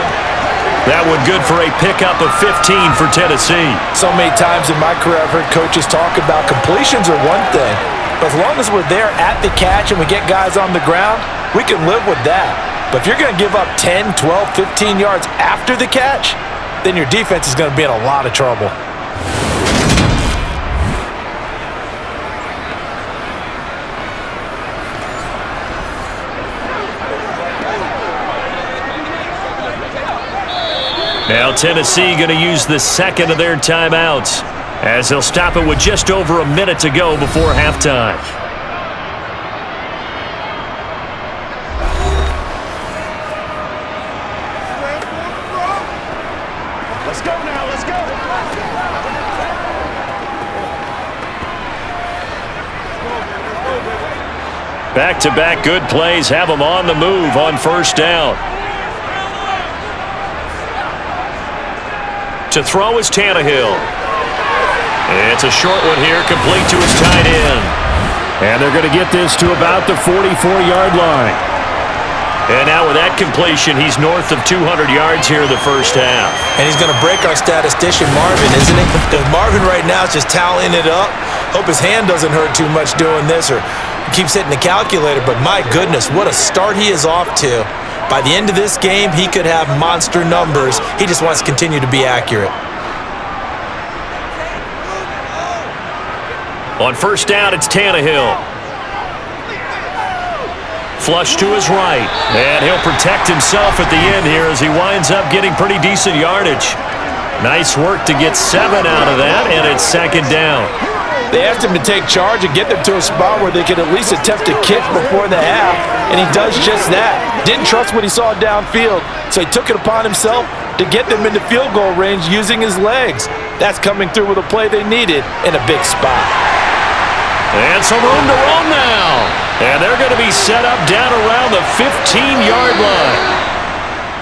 That one good for a pickup of 15 for Tennessee. So many times in my career I've heard coaches talk about completions are one thing, but as long as we're there at the catch and we get guys on the ground, we can live with that. But if you're going to give up 10, 12, 15 yards after the catch, then your defense is going to be in a lot of trouble. Now Tennessee going to use the second of their timeouts as they'll stop it with just over a minute to go before halftime. Let's go now, let's go. Back-to-back good plays have them on the move on 1st down. To throw is Tannehill. It's a short one here, complete to his tight end. And they're going to get this to about the 44-yard line. And now with that completion, he's north of 200 yards here in the first half. And he's going to break our statistician, Marvin, isn't he? Because Marvin right now is just tallying it up. Hope his hand doesn't hurt too much doing this or keeps hitting the calculator. But my goodness, what a start he is off to. By the end of this game, he could have monster numbers. He just wants to continue to be accurate. On 1st down, it's Tannehill. Flush to his right. And he'll protect himself at the end here as he winds up getting pretty decent yardage. Nice work to get 7 out of that, and it's 2nd down. They asked him to take charge and get them to a spot where they could at least attempt to kick before the half, and he does just that. Didn't trust what he saw downfield, so he took it upon himself to get them into field goal range using his legs. That's coming through with a play they needed in a big spot. And some room to run now. And they're going to be set up down around the 15-yard line.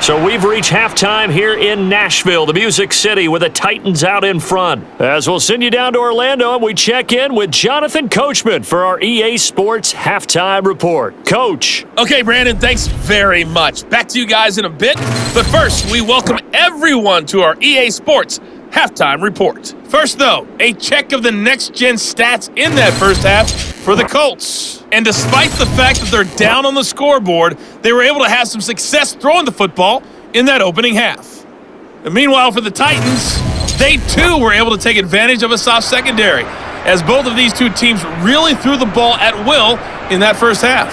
So we've reached halftime here in Nashville, the Music City, with the Titans out in front. As we'll send you down to Orlando, and we check in with Jonathan Coachman for our EA Sports Halftime Report. Coach. Okay, Brandon, thanks very much. Back to you guys in a bit. But first, we welcome everyone to our EA Sports Halftime Report. First, though, a check of the next-gen stats in that first half for the Colts. And despite the fact that they're down on the scoreboard, they were able to have some success throwing the football in that opening half. And meanwhile, for the Titans, they too were able to take advantage of a soft secondary, as both of these two teams really threw the ball at will in that first half.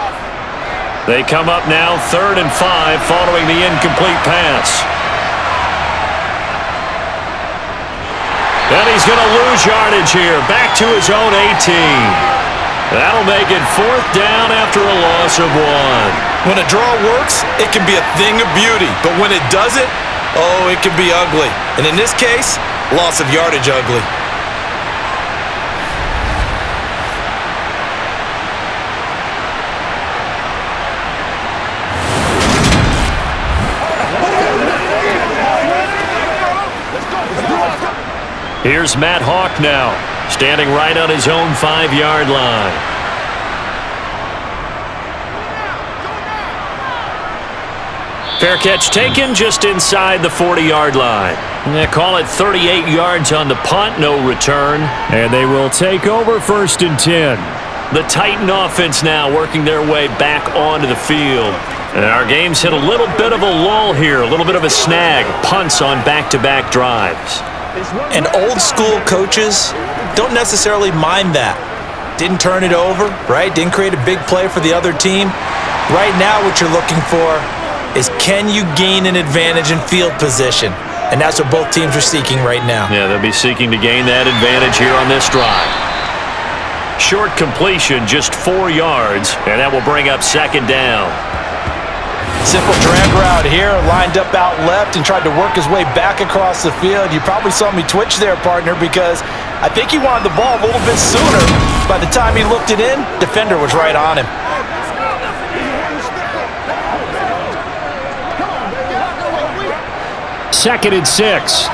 They come up now 3rd and 5 following the incomplete pass. And he's going to lose yardage here. Back to his own 18. That'll make it 4th down after a loss of 1. When a draw works, it can be a thing of beauty. But when it doesn't, oh, it can be ugly. And in this case, loss of yardage ugly. Here's Matt Hawk now, standing right on his own 5-yard line. Fair catch taken just inside the 40-yard line. They call it 38 yards on the punt, no return. And they will take over 1st and 10. The Titan offense now working their way back onto the field. And our game's hit a little bit of a lull here, a little bit of a snag. Punts on back-to-back drives. And old school coaches don't necessarily mind that. Didn't turn it over, right? Didn't create a big play for the other team. Right now what you're looking for is, can you gain an advantage in field position? And that's what both teams are seeking right now. Yeah, they'll be seeking to gain that advantage here on this drive. Short completion, just 4 yards, and that will bring up 2nd down. Simple drag route here, lined up out left and tried to work his way back across the field. You probably saw me twitch there, partner, because I think he wanted the ball a little bit sooner. By the time he looked it in, defender was right on him. Second and 6.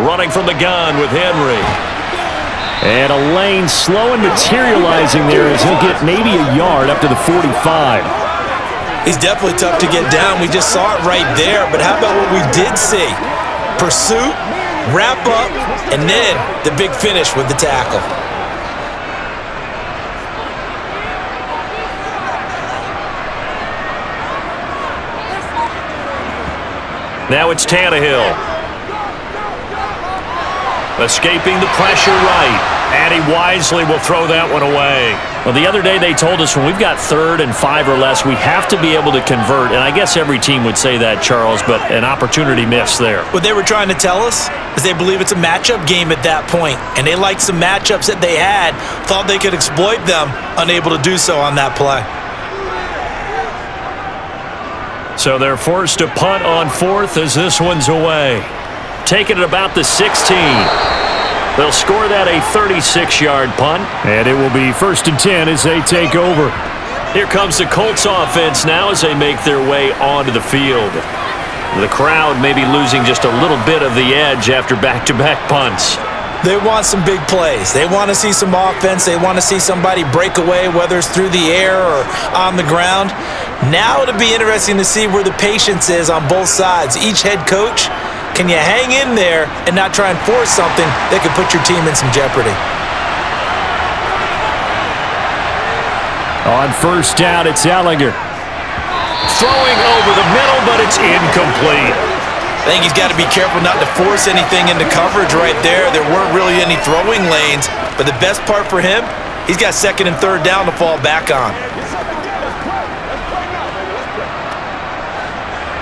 Running from the gun with Henry. And a lane slow and materializing there as he'll get maybe a yard up to the 45. He's definitely tough to get down. We just saw it right there. But how about what we did see? Pursuit, wrap up, and then the big finish with the tackle. Now it's Tannehill. Escaping the pressure right. And he wisely will throw that one away. Well, the other day they told us when we've got 3rd and 5 or less, we have to be able to convert. And I guess every team would say that, Charles, but an opportunity missed there. What they were trying to tell us is they believe it's a matchup game at that point. And they liked some matchups that they had, thought they could exploit them, unable to do so on that play. So they're forced to punt on 4th as this one's away. Taking it about the 16. They'll score that a 36-yard punt, and it will be 1st and 10 as they take over. Here comes the Colts offense now as they make their way onto the field. The crowd may be losing just a little bit of the edge after back-to-back punts. They want some big plays. They want to see some offense. They want to see somebody break away, whether it's through the air or on the ground. Now it'll be interesting to see where the patience is on both sides. Each head coach, can you hang in there and not try and force something that could put your team in some jeopardy? On 1st down, it's Ellinger. Throwing over the middle, but it's incomplete. I think he's got to be careful not to force anything into coverage right there. There weren't really any throwing lanes, but the best part for him, he's got 2nd and 3rd down to fall back on.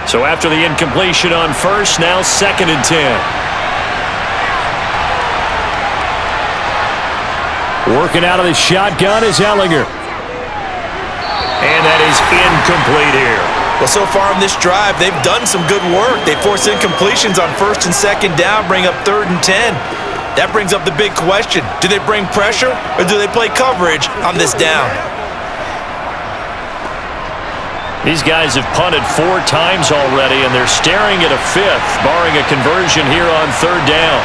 So after the incompletion on 1st, now 2nd and 10. Working out of the shotgun is Ellinger. And that is incomplete here. Well, so far in this drive, they've done some good work. They force incompletions on 1st and 2nd down, bring up 3rd and 10. That brings up the big question. Do they bring pressure or do they play coverage on this down? These guys have punted 4 times already, and they're staring at a 5th, barring a conversion here on 3rd down.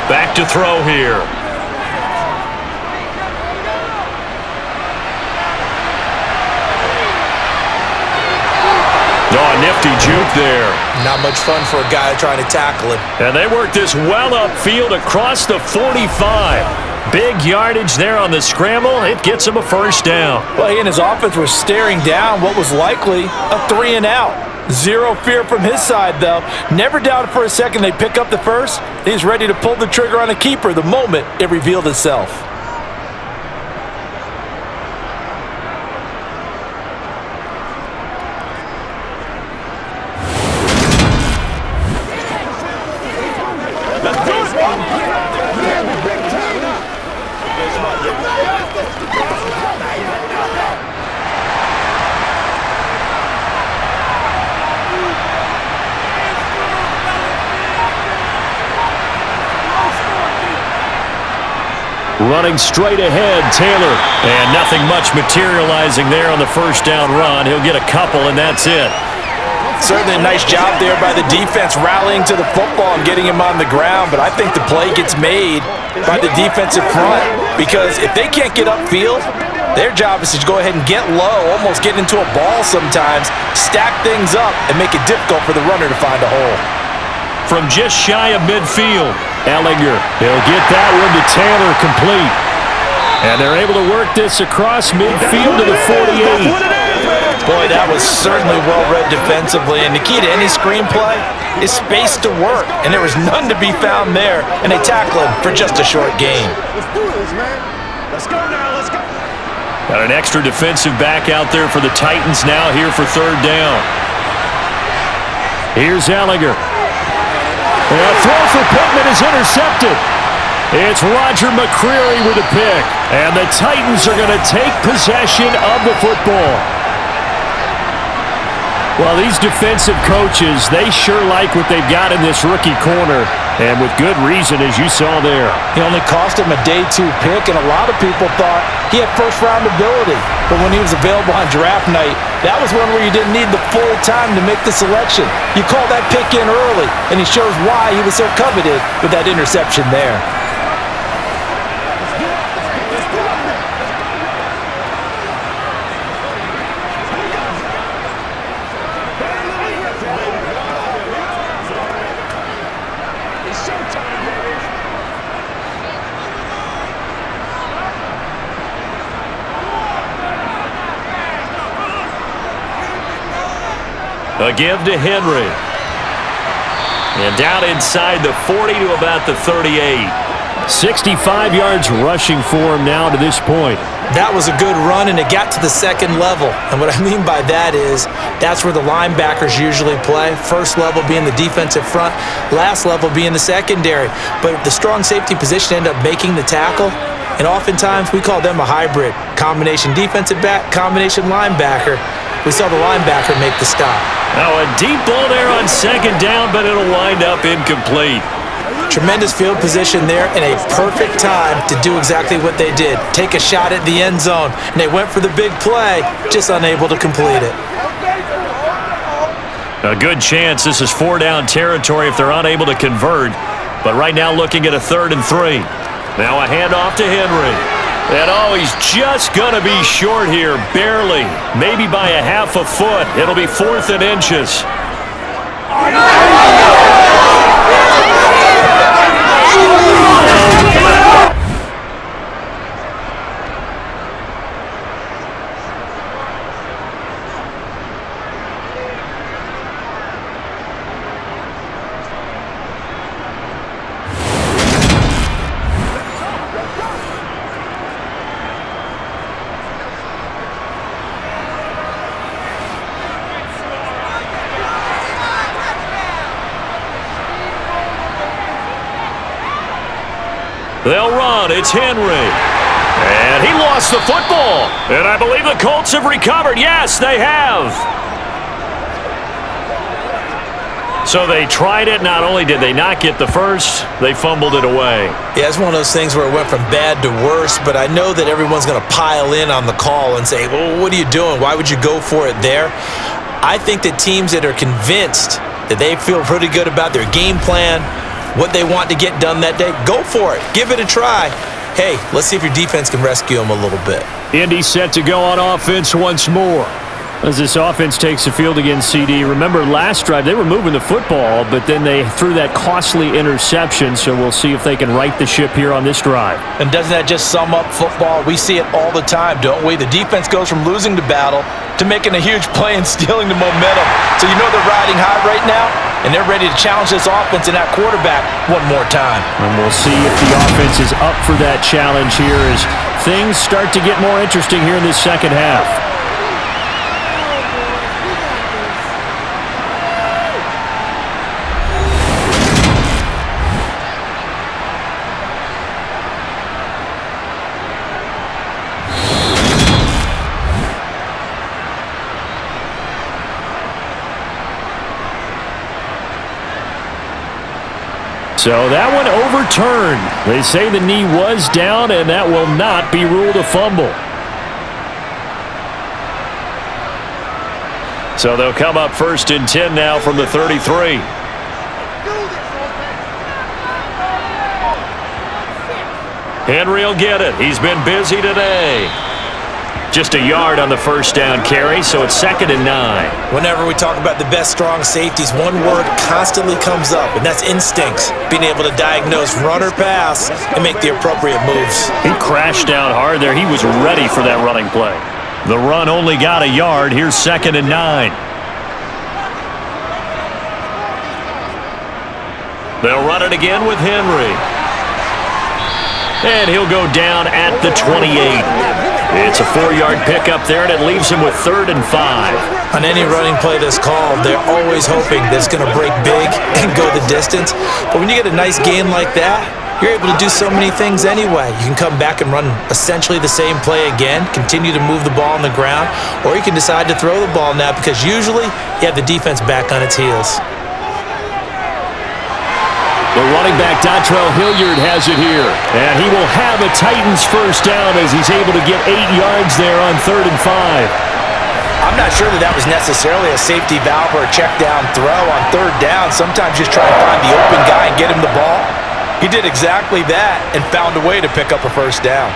Back to throw here. Oh, nifty juke there. Not much fun for a guy trying to tackle him. And they work this well upfield across the 45. Big yardage there on the scramble. It gets him a 1st down. Well, he and his offense were staring down what was likely a 3 and out. Zero fear from his side, though. Never doubted for a second they'd pick up the 1st. He's ready to pull the trigger on a keeper the moment it revealed itself. Running straight ahead, Taylor. And nothing much materializing there on the first down run. He'll get a couple, and that's it. Certainly a nice job there by the defense rallying to the football and getting him on the ground, but I think the play gets made by the defensive front because if they can't get upfield, their job is to go ahead and get low, almost get into a ball sometimes, stack things up, and make it difficult for the runner to find a hole. From just shy of midfield, Ellinger. He'll get that one to Taylor complete. And they're able to work this across midfield to the 48. Boy, that was certainly well-read defensively, and the key to any screenplay is space to work, and there was none to be found there, and they tackle him for just a short gain. Let's do this, man. Let's go now. Let's go. Got an extra defensive back out there for the Titans now here for third down. Here's Ellinger. A throw for Pittman is intercepted. It's Roger McCreary with a pick, and the Titans are going to take possession of the football. Well, these defensive coaches, they sure like what they've got in this rookie corner, and with good reason, as you saw there. He only cost him a day 2 pick, and a lot of people thought he had first-round ability. But when he was available on draft night, that was one where you didn't need the full time to make the selection. You call that pick in early, and he shows why he was so coveted with that interception there. A give to Henry. And down inside the 40 to about the 38. 65 yards rushing for him now to this point. That was a good run, and it got to the second level. And what I mean by that is that's where the linebackers usually play. First level being the defensive front, last level being the secondary. But the strong safety position ended up making the tackle. And oftentimes we call them a hybrid. Combination defensive back, combination linebacker. We saw the linebacker make the stop. Now a deep ball there on second down, but it'll wind up incomplete. Tremendous field position there and a perfect time to do exactly what they did. Take a shot at the end zone. And they went for the big play, just unable to complete it. A good chance this is 4-down territory if they're unable to convert. But right now looking at a 3rd and 3. Now a handoff to Henry. And he's just going to be short here, barely. Maybe by a half a foot. It'll be 4th and inches. They'll run. It's Henry. And he lost the football. And I believe the Colts have recovered. Yes, they have. So they tried it. Not only did they not get the first, they fumbled it away. Yeah, it's one of those things where it went from bad to worse, but I know that everyone's going to pile in on the call and say, well, what are you doing? Why would you go for it there? I think that teams that are convinced that they feel pretty good about their game plan, what they want to get done that day, go for it. Give it a try. Hey, let's see if your defense can rescue them a little bit. Indy set to go on offense once more. As this offense takes the field against CD. Remember, last drive, they were moving the football, but then they threw that costly interception, so we'll see if they can right the ship here on this drive. And doesn't that just sum up football? We see it all the time, don't we? The defense goes from losing the battle to making a huge play and stealing the momentum. So you know they're riding high right now, and they're ready to challenge this offense and that quarterback one more time. And we'll see if the offense is up for that challenge here as things start to get more interesting here in this second half. So that one overturned. They say the knee was down, and that will not be ruled a fumble. So they'll come up 1st and 10 now from the 33. Henry will get it. He's been busy today. Just a yard on the first down carry, so it's 2nd and 9. Whenever we talk about the best strong safeties, one word constantly comes up, and that's instincts. Being able to diagnose run or pass and make the appropriate moves. He crashed down hard there. He was ready for that running play. The run only got a yard. Here's 2nd and 9. They'll run it again with Henry. And he'll go down at the 28. It's a 4-yard pickup there, and it leaves him with 3rd and 5. On any running play that's called, they're always hoping that it's going to break big and go the distance. But when you get a nice gain like that, you're able to do so many things anyway. You can come back and run essentially the same play again, continue to move the ball on the ground, or you can decide to throw the ball now because usually you have the defense back on its heels. The running back, Dontrell Hilliard, has it here. And he will have a Titans first down as he's able to get 8 yards there on 3rd and 5. I'm not sure that was necessarily a safety valve or a check down throw on 3rd down. Sometimes just try and find the open guy and get him the ball. He did exactly that and found a way to pick up a first down.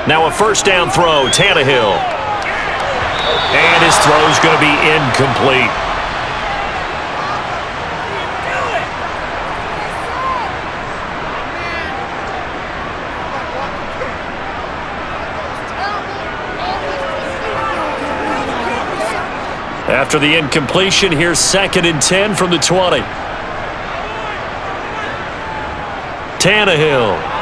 Now a first down throw, Tannehill. And his throw's going to be incomplete. After the incompletion, here's 2nd and 10 from the 20. Tannehill.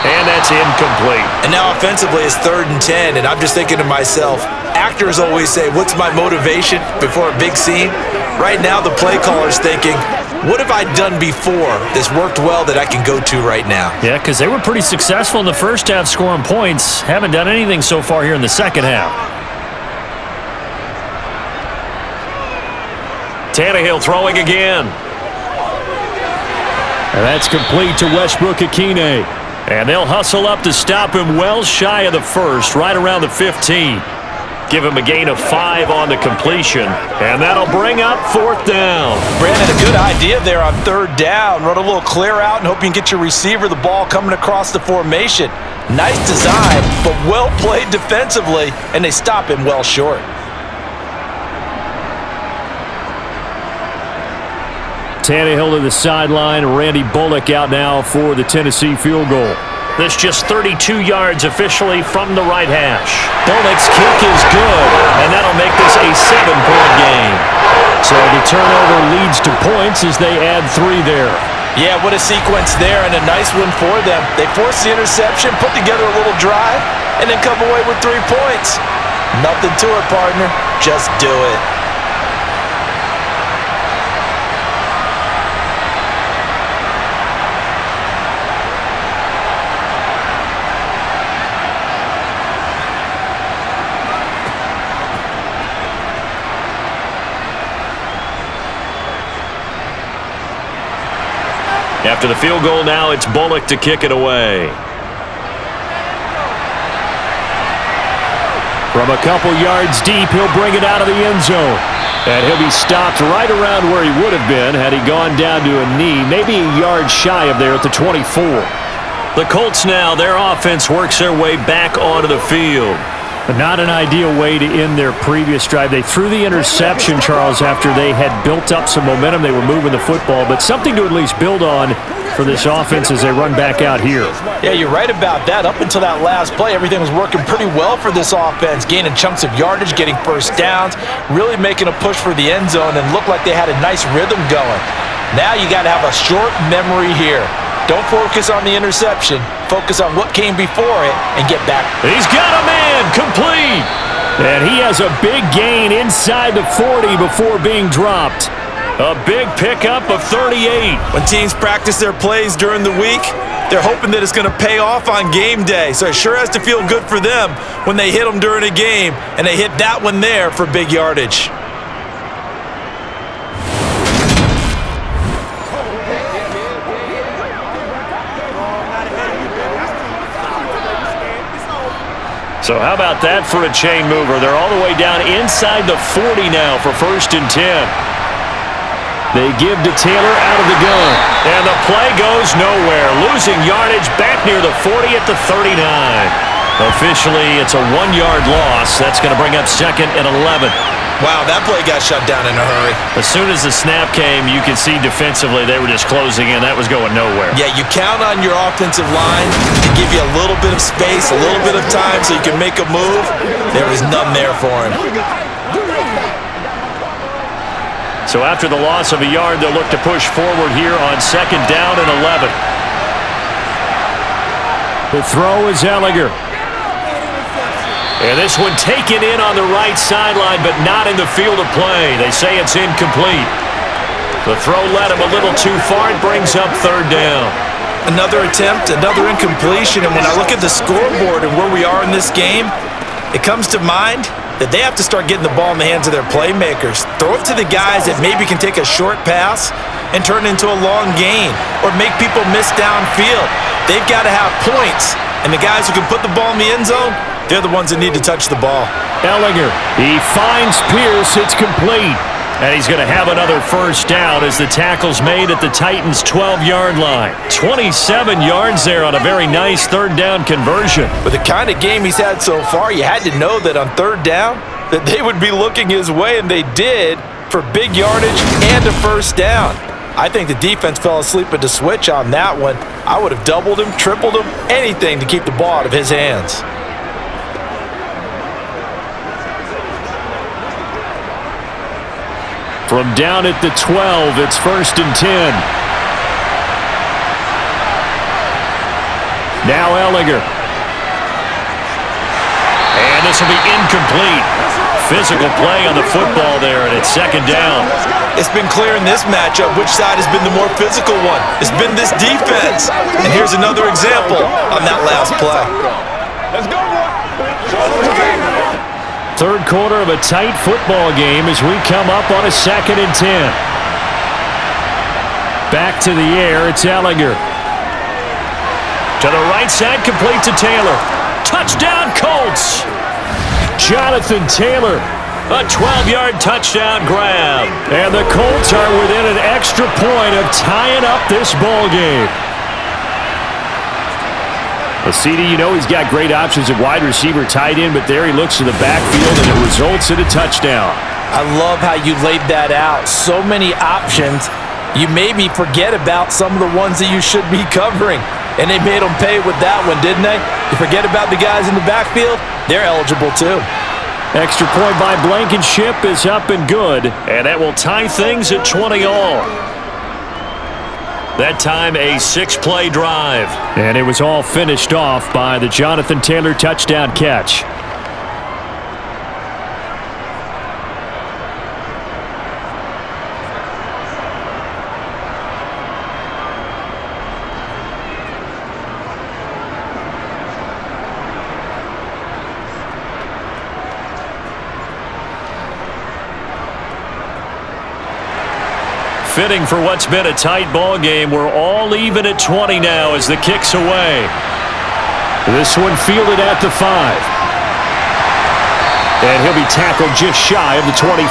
And that's incomplete. And now offensively it's 3rd and 10, and I'm just thinking to myself, actors always say, what's my motivation before a big scene? Right now the play caller's thinking, what have I done before that's worked well that I can go to right now? Yeah, because they were pretty successful in the first half scoring points. Haven't done anything so far here in the second half. Tannehill throwing again. And that's complete to Westbrook-Ikhine. And they'll hustle up to stop him well shy of the first, right around the 15. Give him a gain of 5 on the completion, and that'll bring up 4th down. Brandon, a good idea there on 3rd down. Run a little clear out and hope you can get your receiver the ball coming across the formation. Nice design, but well played defensively, and they stop him well short. Tannehill to the sideline. Randy Bullock out now for the Tennessee field goal. This just 32 yards officially from the right hash. Bullock's kick is good, and that'll make this a 7-point game. So the turnover leads to points as they add 3 there. Yeah, what a sequence there, and a nice one for them. They forced the interception, put together a little drive, and then come away with 3 points. Nothing to it, partner. Just do it. After the field goal now, it's Bullock to kick it away. From a couple yards deep, he'll bring it out of the end zone. And he'll be stopped right around where he would have been had he gone down to a knee, maybe a yard shy of there at the 24. The Colts now, their offense works their way back onto the field. But not an ideal way to end their previous drive. They threw the interception, Charles, after they had built up some momentum. They were moving the football, but something to at least build on for this offense as they run back out here. Yeah, you're right about that. Up until that last play, everything was working pretty well for this offense, gaining chunks of yardage, getting first downs, really making a push for the end zone, and looked like they had a nice rhythm going. Now you got to have a short memory here. Don't focus on the interception. Focus on what came before it and get back. He's got a man, complete. And he has a big gain inside the 40 before being dropped. A big pickup of 38. When teams practice their plays during the week, they're hoping that it's going to pay off on game day. So it sure has to feel good for them when they hit them during a game, and they hit that one there for big yardage. So how about that for a chain mover? They're all the way down inside the 40 now for 1st and 10. They give to Taylor out of the gun. And the play goes nowhere. Losing yardage back near the 40 at the 39. Officially, it's a 1-yard loss. That's going to bring up 2nd and 11. Wow, that play got shut down in a hurry. As soon as the snap came, you could see defensively they were just closing in. That was going nowhere. Yeah, you count on your offensive line to give you a little bit of space, a little bit of time so you can make a move. There was none there for him. So after the loss of a yard, they'll look to push forward here on 2nd down and 11. The throw is Ellinger. And this one taken in on the right sideline, but not in the field of play. They say it's incomplete. The throw led him a little too far. It brings up 3rd down. Another attempt, another incompletion, and when I look at the scoreboard and where we are in this game, it comes to mind that they have to start getting the ball in the hands of their playmakers. Throw it to the guys that maybe can take a short pass and turn it into a long gain or make people miss downfield. They've got to have points, and the guys who can put the ball in the end zone, they're the ones that need to touch the ball. Ellinger, he finds Pierce. It's complete. And he's going to have another 1st down as the tackle's made at the Titans' 12-yard line. 27 yards there on a very nice 3rd down conversion. With the kind of game he's had so far, you had to know that on 3rd down that they would be looking his way, and they did, for big yardage and a 1st down. I think the defense fell asleep at the switch on that one. I would have doubled him, tripled him, anything to keep the ball out of his hands. From down at the 12, it's 1st and 10. Now Ellinger. And this will be incomplete. Physical play on the football there, and it's 2nd down. It's been clear in this matchup which side has been the more physical one. It's been this defense. And here's another example on that last play. Let's go, boy. 3rd quarter of a tight football game as we come up on a 2nd and 10. Back to the air, it's Ellinger. To the right side, complete to Taylor. Touchdown, Colts! Jonathan Taylor, a 12-yard touchdown grab. And the Colts are within an extra point of tying up this ball game. Well, CD, you know he's got great options at wide receiver, tight end, but there he looks to the backfield, and it results in a touchdown. I love how you laid that out. So many options. You maybe forget about some of the ones that you should be covering. And they made them pay with that one, didn't they? You forget about the guys in the backfield? They're eligible too. Extra point by Blankenship is up and good, and that will tie things at 20 all. That time a 6-play drive. And it was all finished off by the Jonathan Taylor touchdown catch. Fitting for what's been a tight ball game. We're all even at 20 now as the kick's away. This one fielded at the 5. And he'll be tackled just shy of the 25.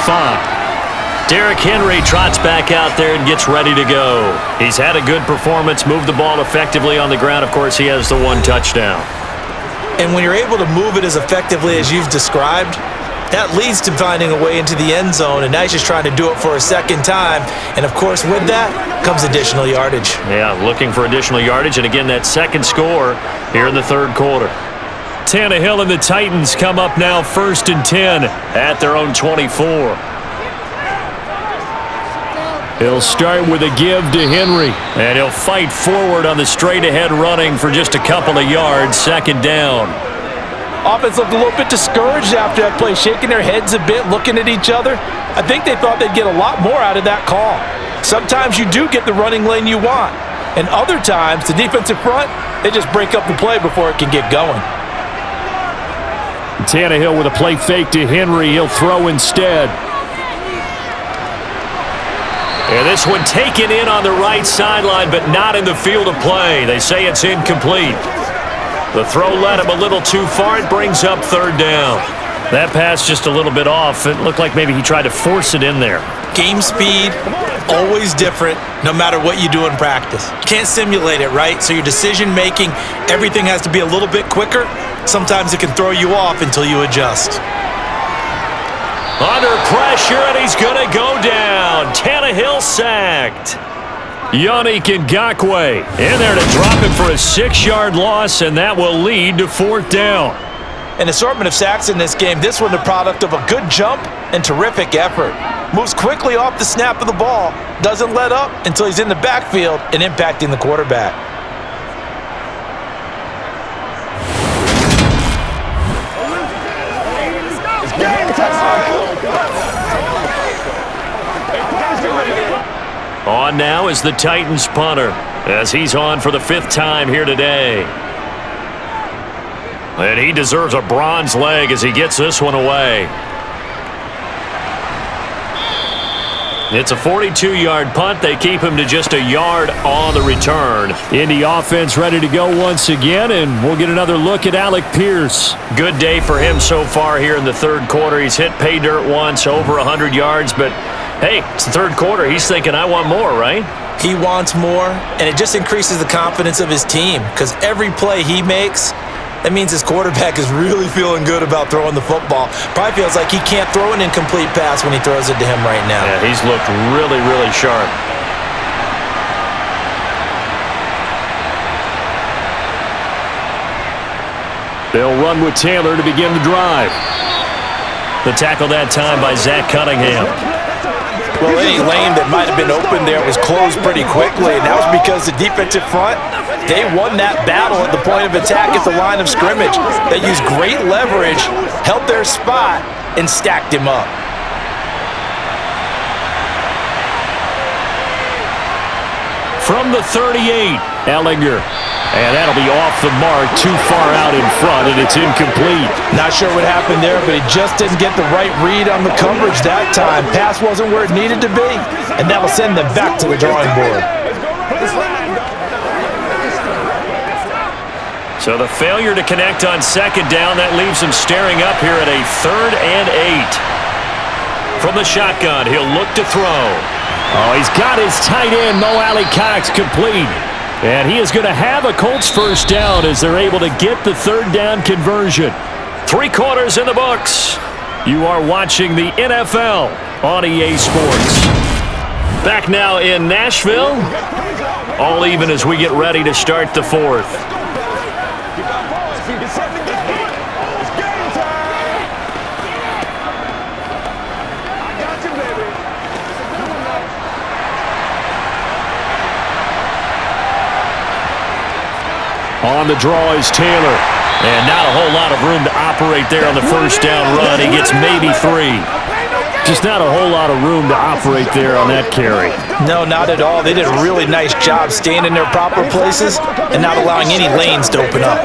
Derrick Henry trots back out there and gets ready to go. He's had a good performance, moved the ball effectively on the ground. Of course, he has the 1 touchdown. And when you're able to move it as effectively as you've described, that leads to finding a way into the end zone, and now he's just trying to do it for a 2nd time. And, of course, with that comes additional yardage. Yeah, looking for additional yardage, and again, that 2nd score here in the 3rd quarter. Tannehill and the Titans come up now 1st and 10 at their own 24. He'll start with a give to Henry, and he'll fight forward on the straight-ahead running for just a couple of yards, 2nd down. Offense looked a little bit discouraged after that play, shaking their heads a bit, looking at each other. I think they thought they'd get a lot more out of that call. Sometimes you do get the running lane you want, and other times the defensive front, they just break up the play before it can get going. Tannehill with a play fake to Henry. He'll throw instead. And this one taken in on the right sideline, but not in the field of play. They say it's incomplete. The throw led him a little too far. It brings up third down. That pass just a little bit off. It looked like maybe he tried to force it in there. Game speed, always different, no matter what you do in practice. Can't simulate it, right? So your decision making, everything has to be a little bit quicker. Sometimes it can throw you off until you adjust. Under pressure, and he's going to go down. Tannehill sacked. Yannick Ngakoue in there to drop him for a 6-yard loss, and that will lead to fourth down. An assortment of sacks in this game. This one the product of a good jump and terrific effort. Moves quickly off the snap of the ball. Doesn't let up until he's in the backfield and impacting the quarterback. On now is the Titans punter, as he's on for the 5th time here today. And he deserves a bronze leg as he gets this one away. It's a 42-yard punt. They keep him to just a yard on the return. Indy offense ready to go once again, and we'll get another look at Alec Pierce. Good day for him so far here in the third quarter. He's hit pay dirt once, over 100 yards, but hey, it's the third quarter. He's thinking, I want more, right? He wants more, and it just increases the confidence of his team because every play he makes, that means his quarterback is really feeling good about throwing the football. Probably feels like he can't throw an incomplete pass when he throws it to him right now. Yeah, he's looked really, really sharp. They'll run with Taylor to begin the drive. The tackle that time by Zach Cunningham. Well, any lane that might have been open there was closed pretty quickly, and that was because the defensive front, they won that battle at the point of attack at the line of scrimmage. They used great leverage, held their spot, and stacked him up. From the 38, Ellinger. And that'll be off the mark, too far out in front, and it's incomplete. Not sure what happened there, but he just didn't get the right read on the coverage that time. Pass wasn't where it needed to be, and that'll send them back to the drawing board. So the failure to connect on second down, that leaves him staring up here at a 3rd and 8. From the shotgun, he'll look to throw. Oh, he's got his tight end, Mo Alley-Cox, complete. And he is going to have a Colts first down as they're able to get the third down conversion. 3 quarters in the books. You are watching the NFL on EA Sports. Back now in Nashville. All even as we get ready to start the fourth. On the draw is Taylor. And not a whole lot of room to operate there on the first down run. He gets maybe 3. Just not a whole lot of room to operate there on that carry. No, not at all. They did a really nice job staying in their proper places and not allowing any lanes to open up.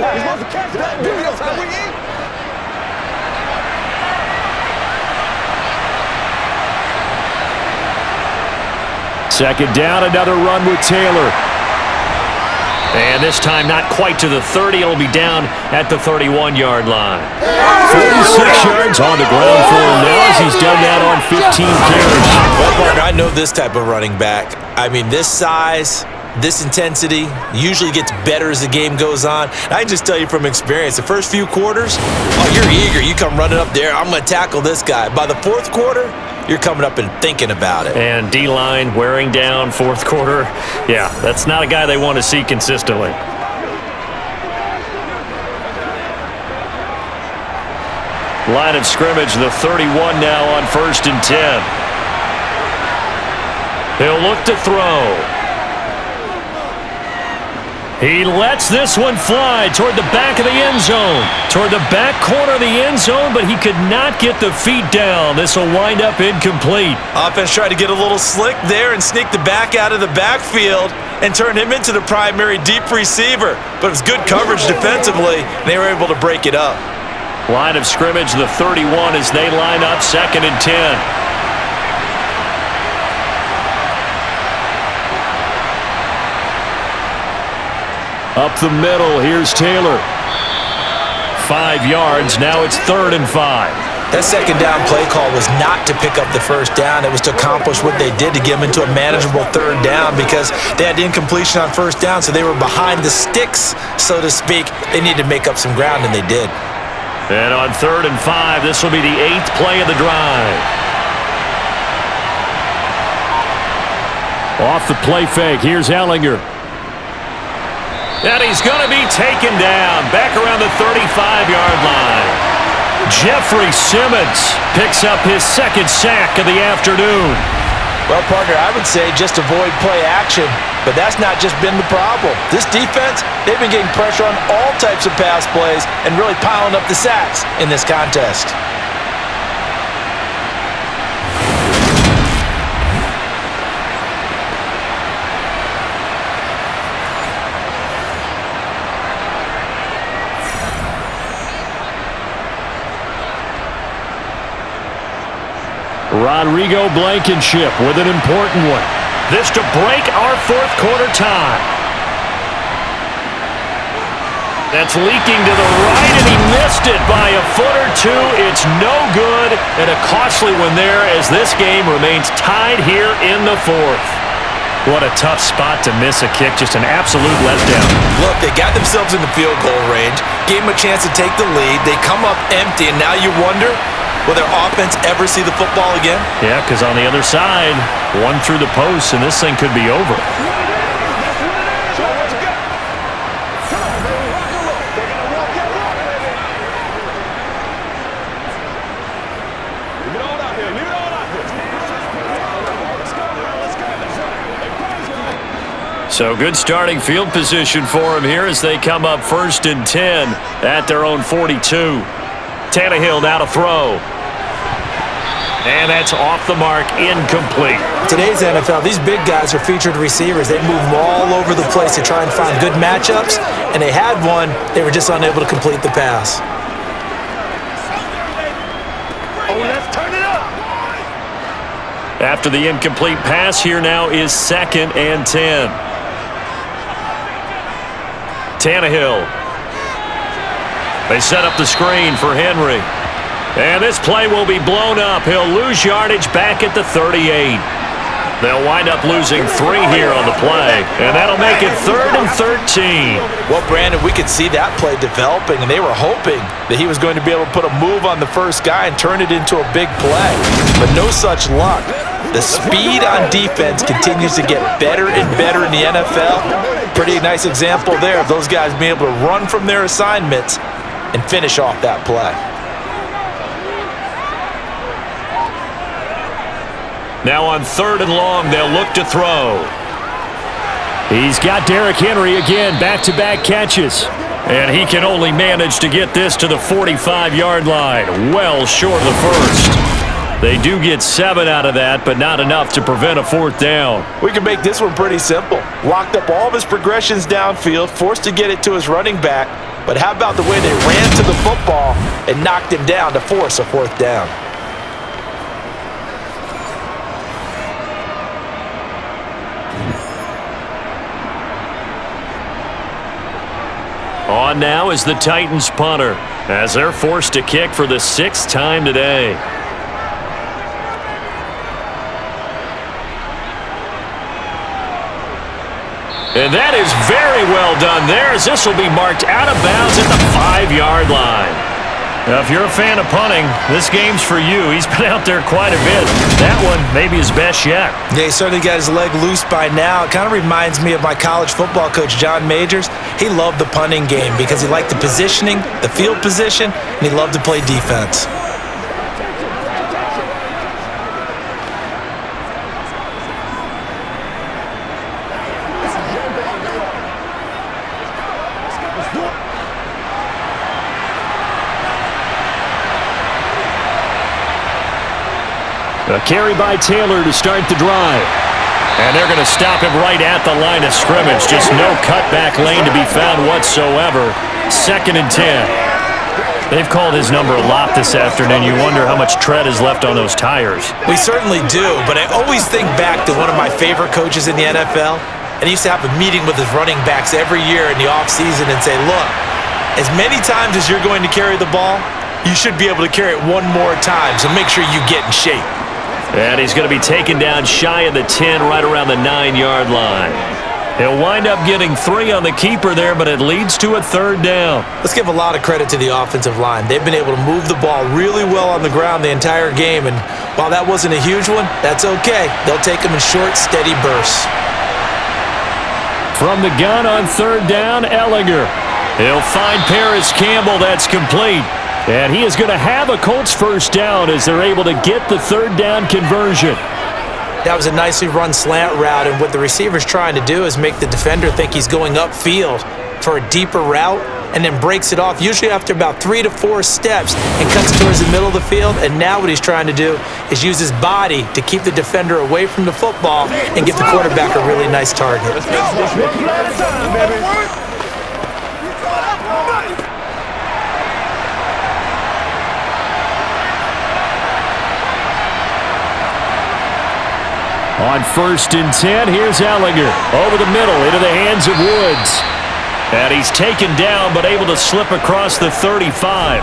Second down, another run with Taylor. And this time not quite to the 30. It'll be down at the 31-yard line. 46 yards on the ground for him now as he's done that on 15 carries. Well, partner, I know this type of running back. I mean, this size, this intensity usually gets better as the game goes on. And I can just tell you from experience, the first few quarters, oh, you're eager. You come running up there. I'm going to tackle this guy. By the fourth quarter, you're coming up and thinking about it. And D-line wearing down fourth quarter. Yeah, that's not a guy they want to see consistently. Line of scrimmage, the 31 now on 1st and 10. He'll look to throw. He lets this one fly toward the back of the end zone. Toward the back corner of the end zone, but he could not get the feet down. This will wind up incomplete. Offense tried to get a little slick there and sneak the back out of the backfield and turn him into the primary deep receiver. But it was good coverage defensively, and they were able to break it up. Line of scrimmage, the 31 as they line up, 2nd and 10. Up the middle, here's Taylor. 5 yards, now it's 3rd and 5. That second down play call was not to pick up the first down. It was to accomplish what they did to get them into a manageable 3rd down because they had incompletion on first down, so they were behind the sticks, so to speak. They needed to make up some ground, and they did. And on 3rd and 5, this will be the 8th play of the drive. Off the play fake, here's Ellinger. And he's going to be taken down back around the 35-yard line. Jeffrey Simmons picks up his 2nd sack of the afternoon. Well, partner, I would say just avoid play action, but that's not just been the problem. This defense, they've been getting pressure on all types of pass plays and really piling up the sacks in this contest. Rodrigo Blankenship with an important one. This to break our 4th quarter tie. That's leaking to the right, and he missed it by a foot or two. It's no good, and a costly one there as this game remains tied here in the 4th. What a tough spot to miss a kick, just an absolute letdown. Look, they got themselves in the field goal range, gave them a chance to take the lead. They come up empty, and now you wonder, will their offense ever see the football again? Yeah, because on the other side, one through the post, and this thing could be over. So good starting field position for him here as they come up 1st and 10 at their own 42. Tannehill now to throw. And that's off the mark, incomplete. Today's NFL, these big guys are featured receivers. They move them all over the place to try and find good matchups, and they had one. They were just unable to complete the pass. Oh, let's turn it up. After the incomplete pass, here now is 2nd and 10. Tannehill. They set up the screen for Henry. And this play will be blown up. He'll lose yardage back at the 38. They'll wind up losing 3 here on the play. And that'll make it 3rd and 13. Well, Brandon, we could see that play developing, and they were hoping that he was going to be able to put a move on the first guy and turn it into a big play. But no such luck. The speed on defense continues to get better and better in the NFL. Pretty nice example there of those guys being able to run from their assignments and finish off that play. Now on 3rd and long, they'll look to throw. He's got Derrick Henry again, back-to-back catches. And he can only manage to get this to the 45-yard line, well short of the first. They do get 7 out of that, but not enough to prevent a 4th down. We can make this one pretty simple. Locked up all of his progressions downfield, forced to get it to his running back. But how about the way they ran to the football and knocked him down to force a 4th down? On now is the Titans punter, as they're forced to kick for the 6th time today. And that is very well done there, as this will be marked out of bounds at the 5-yard line. Now, if you're a fan of punting, this game's for you. He's been out there quite a bit. That one may be his best yet. Yeah, he certainly got his leg loose by now. It kind of reminds me of my college football coach, John Majors. He loved the punting game because he liked the positioning, the field position, and he loved to play defense. A carry by Taylor to start the drive. And they're going to stop him right at the line of scrimmage. Just no cutback lane to be found whatsoever. 2nd and 10. They've called his number a lot this afternoon. You wonder how much tread is left on those tires. We certainly do, but I always think back to one of my favorite coaches in the NFL. And he used to have a meeting with his running backs every year in the offseason and say, look, as many times as you're going to carry the ball, you should be able to carry it one more time, so make sure you get in shape. And he's going to be taken down shy of the 10, right around the 9-yard line. He'll wind up getting 3 on the keeper there, but it leads to a 3rd down. Let's give a lot of credit to the offensive line. They've been able to move the ball really well on the ground the entire game, and while that wasn't a huge one, that's okay. They'll take them in short, steady bursts. From the gun on 3rd down, Ehlinger. He'll find Paris Campbell. That's complete. And he is going to have a Colts 1st down as they're able to get the 3rd down conversion. That was a nicely run slant route, and what the receiver's trying to do is make the defender think he's going upfield for a deeper route and then breaks it off, usually after about 3 to 4 steps, and cuts towards the middle of the field. And now what he's trying to do is use his body to keep the defender away from the football and give the quarterback a really nice target. On 1st and 10, here's Ehlinger. Over the middle, into the hands of Woods. And he's taken down, but able to slip across the 35.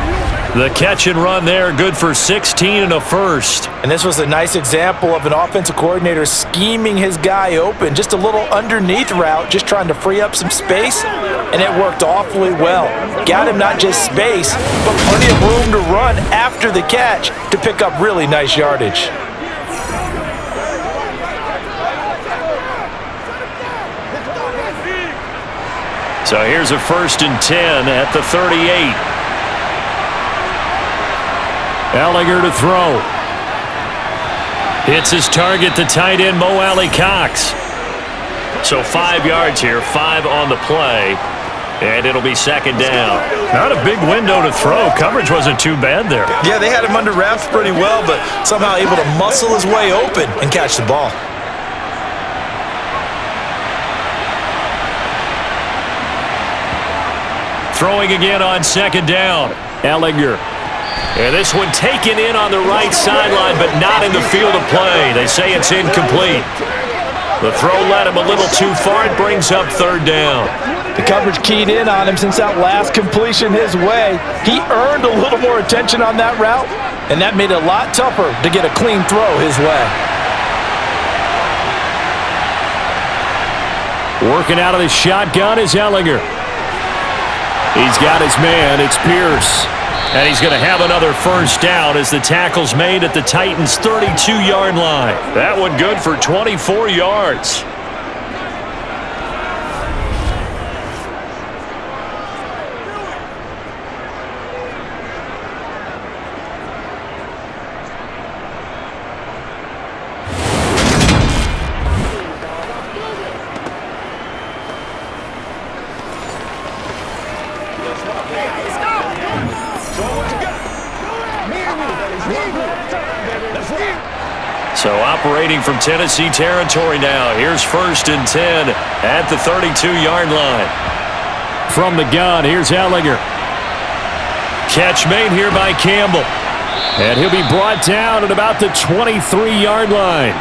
The catch and run there, good for 16 and a 1st. And this was a nice example of an offensive coordinator scheming his guy open. Just a little underneath route, just trying to free up some space, and it worked awfully well. Got him not just space, but plenty of room to run after the catch to pick up really nice yardage. So here's a 1st and 10 at the 38. Ehlinger to throw. Hits his target, the tight end, Mo Alley-Cox. So 5 yards here, 5 on the play, and it'll be 2nd down. Not a big window to throw. Coverage wasn't too bad there. Yeah, they had him under wraps pretty well, but somehow able to muscle his way open and catch the ball. Throwing again on 2nd down. Ehlinger. And this one taken in on the right sideline, but not in the field of play. They say it's incomplete. The throw led him a little too far. It brings up 3rd down. The coverage keyed in on him since that last completion his way. He earned a little more attention on that route, and that made it a lot tougher to get a clean throw his way. Working out of the shotgun is Ehlinger. He's got his man. It's Pierce. And he's going to have another 1st down as the tackle's made at the Titans' 32-yard line. That one good for 24 yards. So operating from Tennessee territory now. Here's 1st and 10 at the 32-yard line. From the gun, here's Ehlinger. Catch made here by Campbell. And he'll be brought down at about the 23-yard line.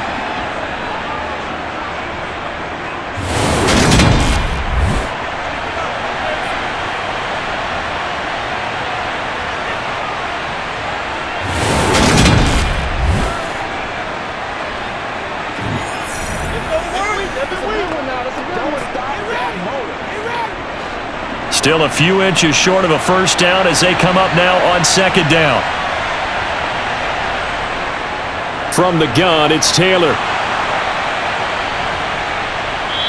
Still a few inches short of a 1st down as they come up now on 2nd down. From the gun, it's Taylor.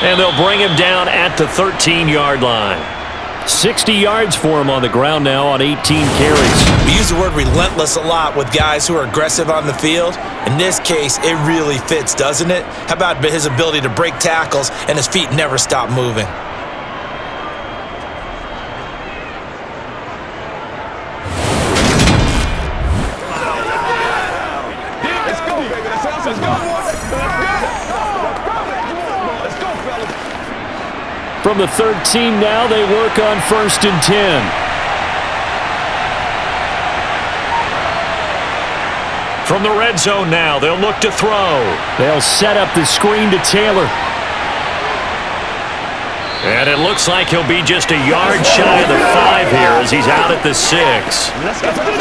And they'll bring him down at the 13-yard line. 60 yards for him on the ground now on 18 carries. We use the word relentless a lot with guys who are aggressive on the field. In this case, it really fits, doesn't it? How about his ability to break tackles and his feet never stop moving? from the 13 now. They work on 1st and 10. From the red zone now, they'll look to throw. They'll set up the screen to Taylor. And it looks like he'll be just a yard shy of the 5 here as he's out at the 6.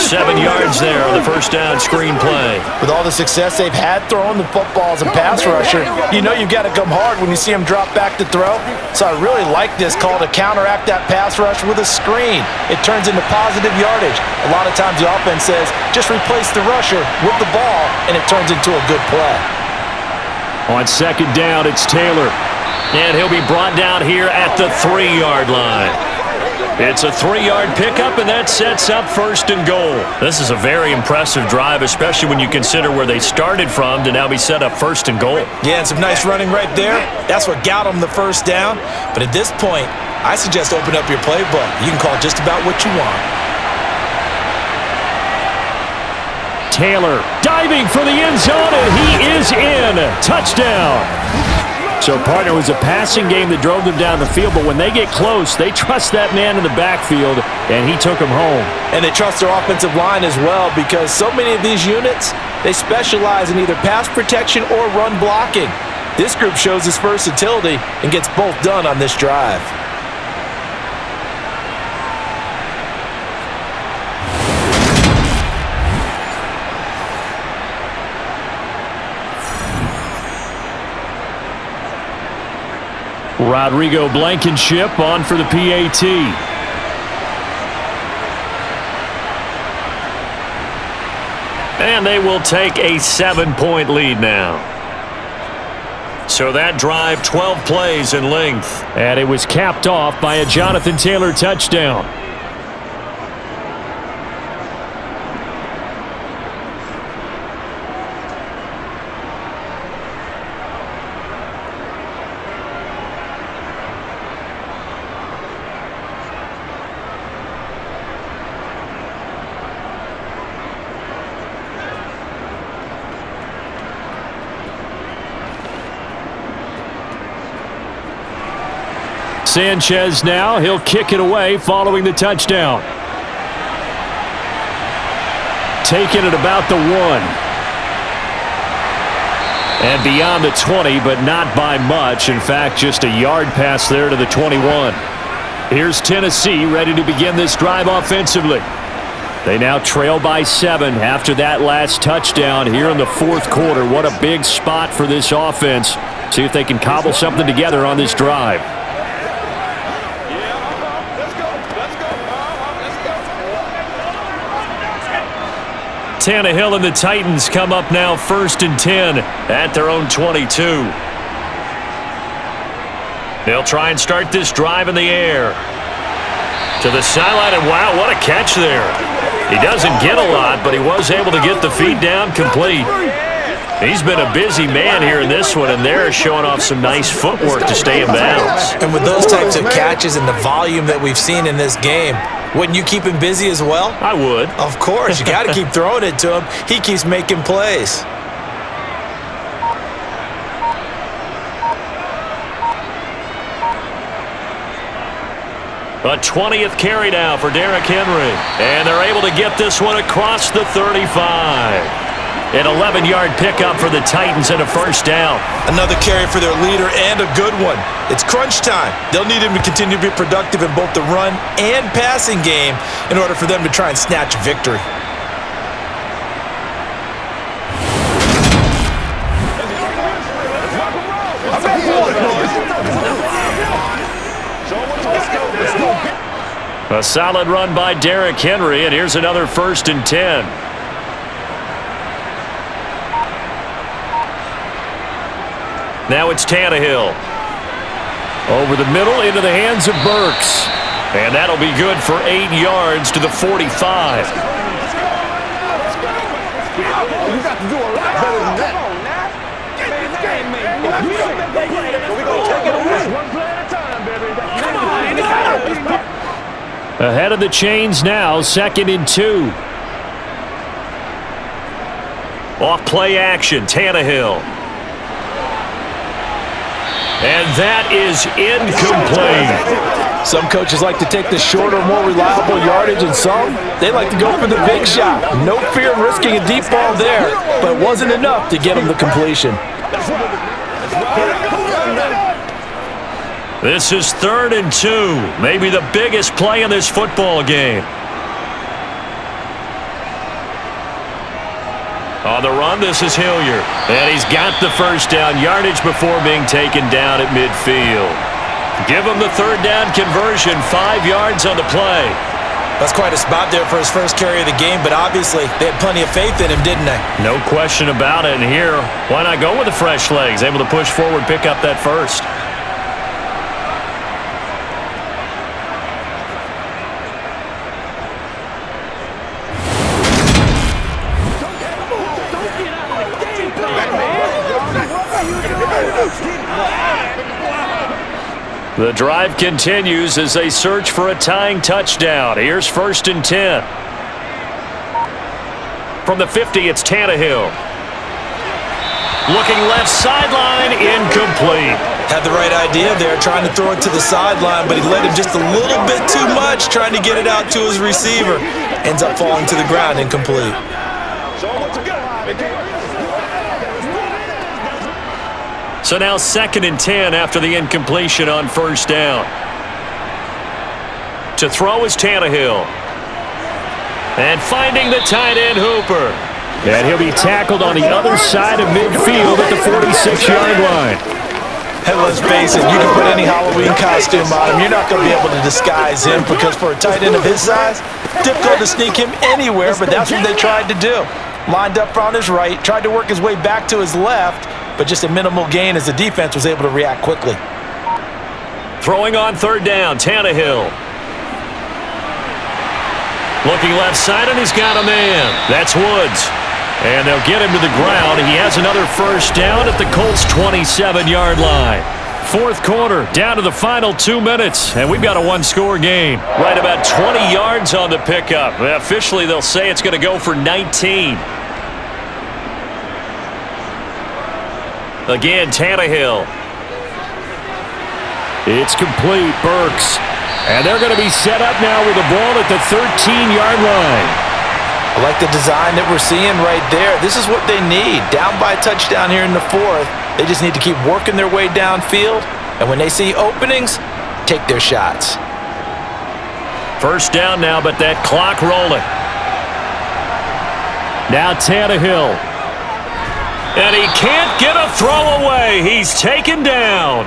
7 yards there on the first down screen play. With all the success they've had throwing the football as a pass rusher, you know you've got to come hard when you see him drop back to throw. So I really like this call to counteract that pass rush with a screen. It turns into positive yardage. A lot of times the offense says, just replace the rusher with the ball, and it turns into a good play. On 2nd down, it's Taylor. And he'll be brought down here at the 3-yard line. It's a 3-yard pickup, and that sets up 1st and goal. This is a very impressive drive, especially when you consider where they started from to now be set up 1st and goal. Yeah, and some nice running right there. That's what got them the first down. But at this point, I suggest open up your playbook. You can call just about what you want. Taylor diving for the end zone, and he is in. Touchdown. So, partner, it was a passing game that drove them down the field, but when they get close, they trust that man in the backfield, and he took them home. And they trust their offensive line as well, because so many of these units, they specialize in either pass protection or run blocking. This group shows its versatility and gets both done on this drive. Rodrigo Blankenship on for the PAT. And they will take a 7-point lead now. So that drive, 12 plays in length. And it was capped off by a Jonathan Taylor touchdown. Sanchez now, he'll kick it away following the touchdown. Taking it about the 1. And beyond the 20, but not by much. In fact, just a yard pass there to the 21. Here's Tennessee ready to begin this drive offensively. They now trail by 7 after that last touchdown here in the 4th quarter. What a big spot for this offense. See if they can cobble something together on this drive. Tannehill and the Titans come up now 1st and 10 at their own 22. They'll try and start this drive in the air. To the sideline, and wow, what a catch there. He doesn't get a lot, but he was able to get the feed down complete. He's been a busy man here in this one, and they're showing off some nice footwork to stay in bounds. And with those types of catches and the volume that we've seen in this game, wouldn't you keep him busy as well? I would. Of course. You got to keep throwing it to him. He keeps making plays. A 20th carry now for Derrick Henry. And they're able to get this one across the 35. An 11-yard pickup for the Titans and a first down. Another carry for their leader and a good one. It's crunch time. They'll need him to continue to be productive in both the run and passing game in order for them to try and snatch victory. A solid run by Derrick Henry, and here's another 1st and 10. Now it's Tannehill. Over the middle into the hands of Burks. And that'll be good for 8 yards to the 45. You got to do a lot better than that. We're going to take it away. One play at a time, baby. Come on. Ahead of the chains now, 2nd and 2. Off play action, Tannehill. And that is incomplete. Some coaches like to take the shorter, more reliable yardage, and some, they like to go for the big shot. No fear of risking a deep ball there, but it wasn't enough to get him the completion. This is 3rd and 2, maybe the biggest play in this football game. On the run, this is Hilliard. And he's got the first down yardage before being taken down at midfield. Give him the 3rd down conversion, 5 yards on the play. That's quite a spot there for his first carry of the game, but obviously they had plenty of faith in him, didn't they? No question about it. And here, why not go with the fresh legs? Able to push forward, pick up that first. The drive continues as they search for a tying touchdown. Here's 1st and 10. From the 50, it's Tannehill. Looking left sideline, incomplete. Had the right idea there, trying to throw it to the sideline, but he led him just a little bit too much, trying to get it out to his receiver. Ends up falling to the ground, incomplete. So now 2nd and 10 after the incompletion on 1st down. To throw is Tannehill. And finding the tight end Hooper. And he'll be tackled on the other side of midfield at the 46-yard line. And let's face it, you can put any Halloween costume on him. You're not going to be able to disguise him because for a tight end of his size, difficult to sneak him anywhere, but that's what they tried to do. Lined up on his right, tried to work his way back to his left, but just a minimal gain as the defense was able to react quickly. Throwing on 3rd down, Tannehill. Looking left side, and he's got a man. That's Woods. And they'll get him to the ground. He has another first down at the Colts' 27-yard line. 4th quarter, down to the final 2 minutes, and we've got a one-score game. Right about 20 yards on the pickup. Officially, they'll say it's going to go for 19. Again, Tannehill. It's complete, Burks. And they're going to be set up now with the ball at the 13-yard line. I like the design that we're seeing right there. This is what they need. Down by a touchdown here in the 4th. They just need to keep working their way downfield. And when they see openings, take their shots. First down now, but that clock rolling. Now Tannehill. And he can't get a throw away. He's taken down.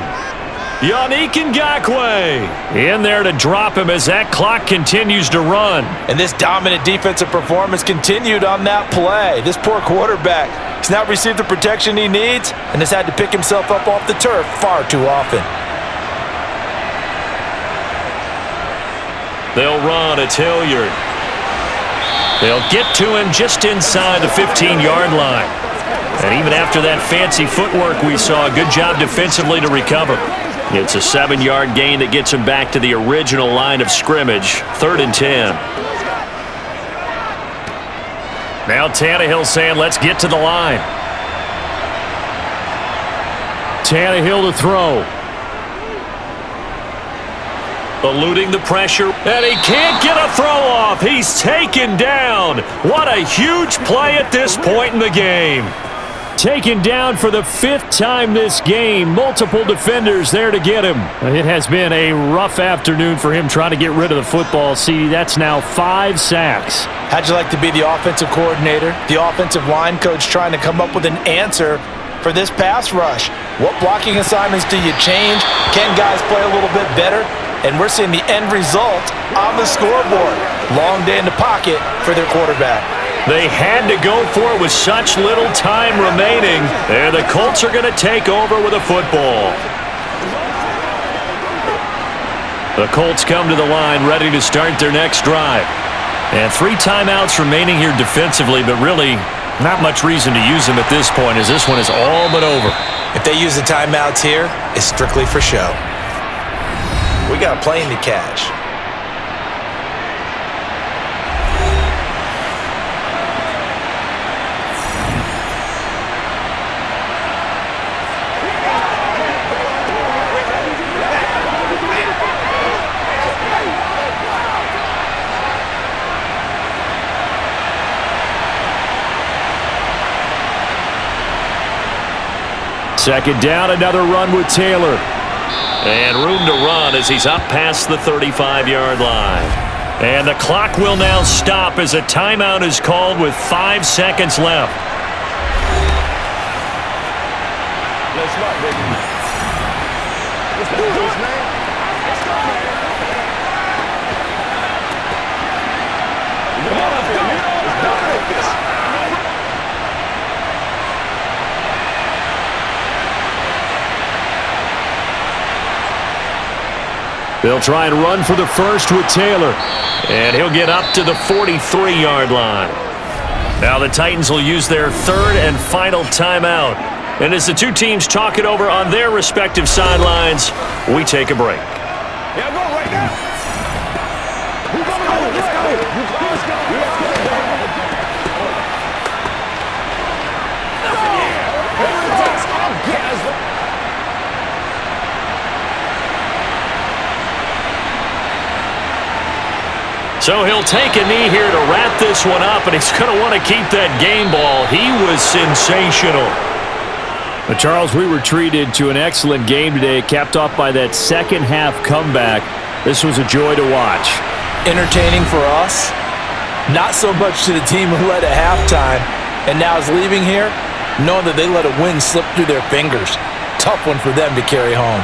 Yannick Ngakoue in there to drop him as that clock continues to run. And this dominant defensive performance continued on that play. This poor quarterback has now received the protection he needs and has had to pick himself up off the turf far too often. They'll run. It's Hilliard. They'll get to him just inside the 15-yard line. And even after that fancy footwork we saw, a good job defensively to recover. It's a 7-yard gain that gets him back to the original line of scrimmage. 3rd and 10. Now Tannehill saying, let's get to the line. Tannehill to throw. Eluding the pressure, and he can't get a throw off. He's taken down. What a huge play at this point in the game. Taken down for the 5th time this game. Multiple defenders there to get him. It has been a rough afternoon for him trying to get rid of the football. See, that's now 5 sacks. How'd you like to be the offensive coordinator, the offensive line coach trying to come up with an answer for this pass rush? What blocking assignments do you change? Can guys play a little bit better? And we're seeing the end result on the scoreboard. Long day in the pocket for their quarterback. They had to go for it with such little time remaining. And the Colts are going to take over with a football. The Colts come to the line ready to start their next drive. And 3 timeouts remaining here defensively, but really not much reason to use them at this point as this one is all but over. If they use the timeouts here, it's strictly for show. We got a plane to catch. Second down, another run with Taylor. And room to run as he's up past the 35-yard line. And the clock will now stop as a timeout is called with 5 seconds left. Let's rock, baby. Let's do this, man. Let's go, man. Come on, let's go. Let's dominate this. They'll try and run for the first with Taylor. And he'll get up to the 43-yard line. Now the Titans will use their third and final timeout. And as the two teams talk it over on their respective sidelines, we take a break. Yeah, go right now. Let's go. Let's go. Let's go. So he'll take a knee here to wrap this one up, and he's going to want to keep that game ball. He was sensational. But Charles, we were treated to an excellent game today, capped off by that second-half comeback. This was a joy to watch. Entertaining for us, not so much to the team who led at halftime and now is leaving here, knowing that they let a win slip through their fingers. Tough one for them to carry home.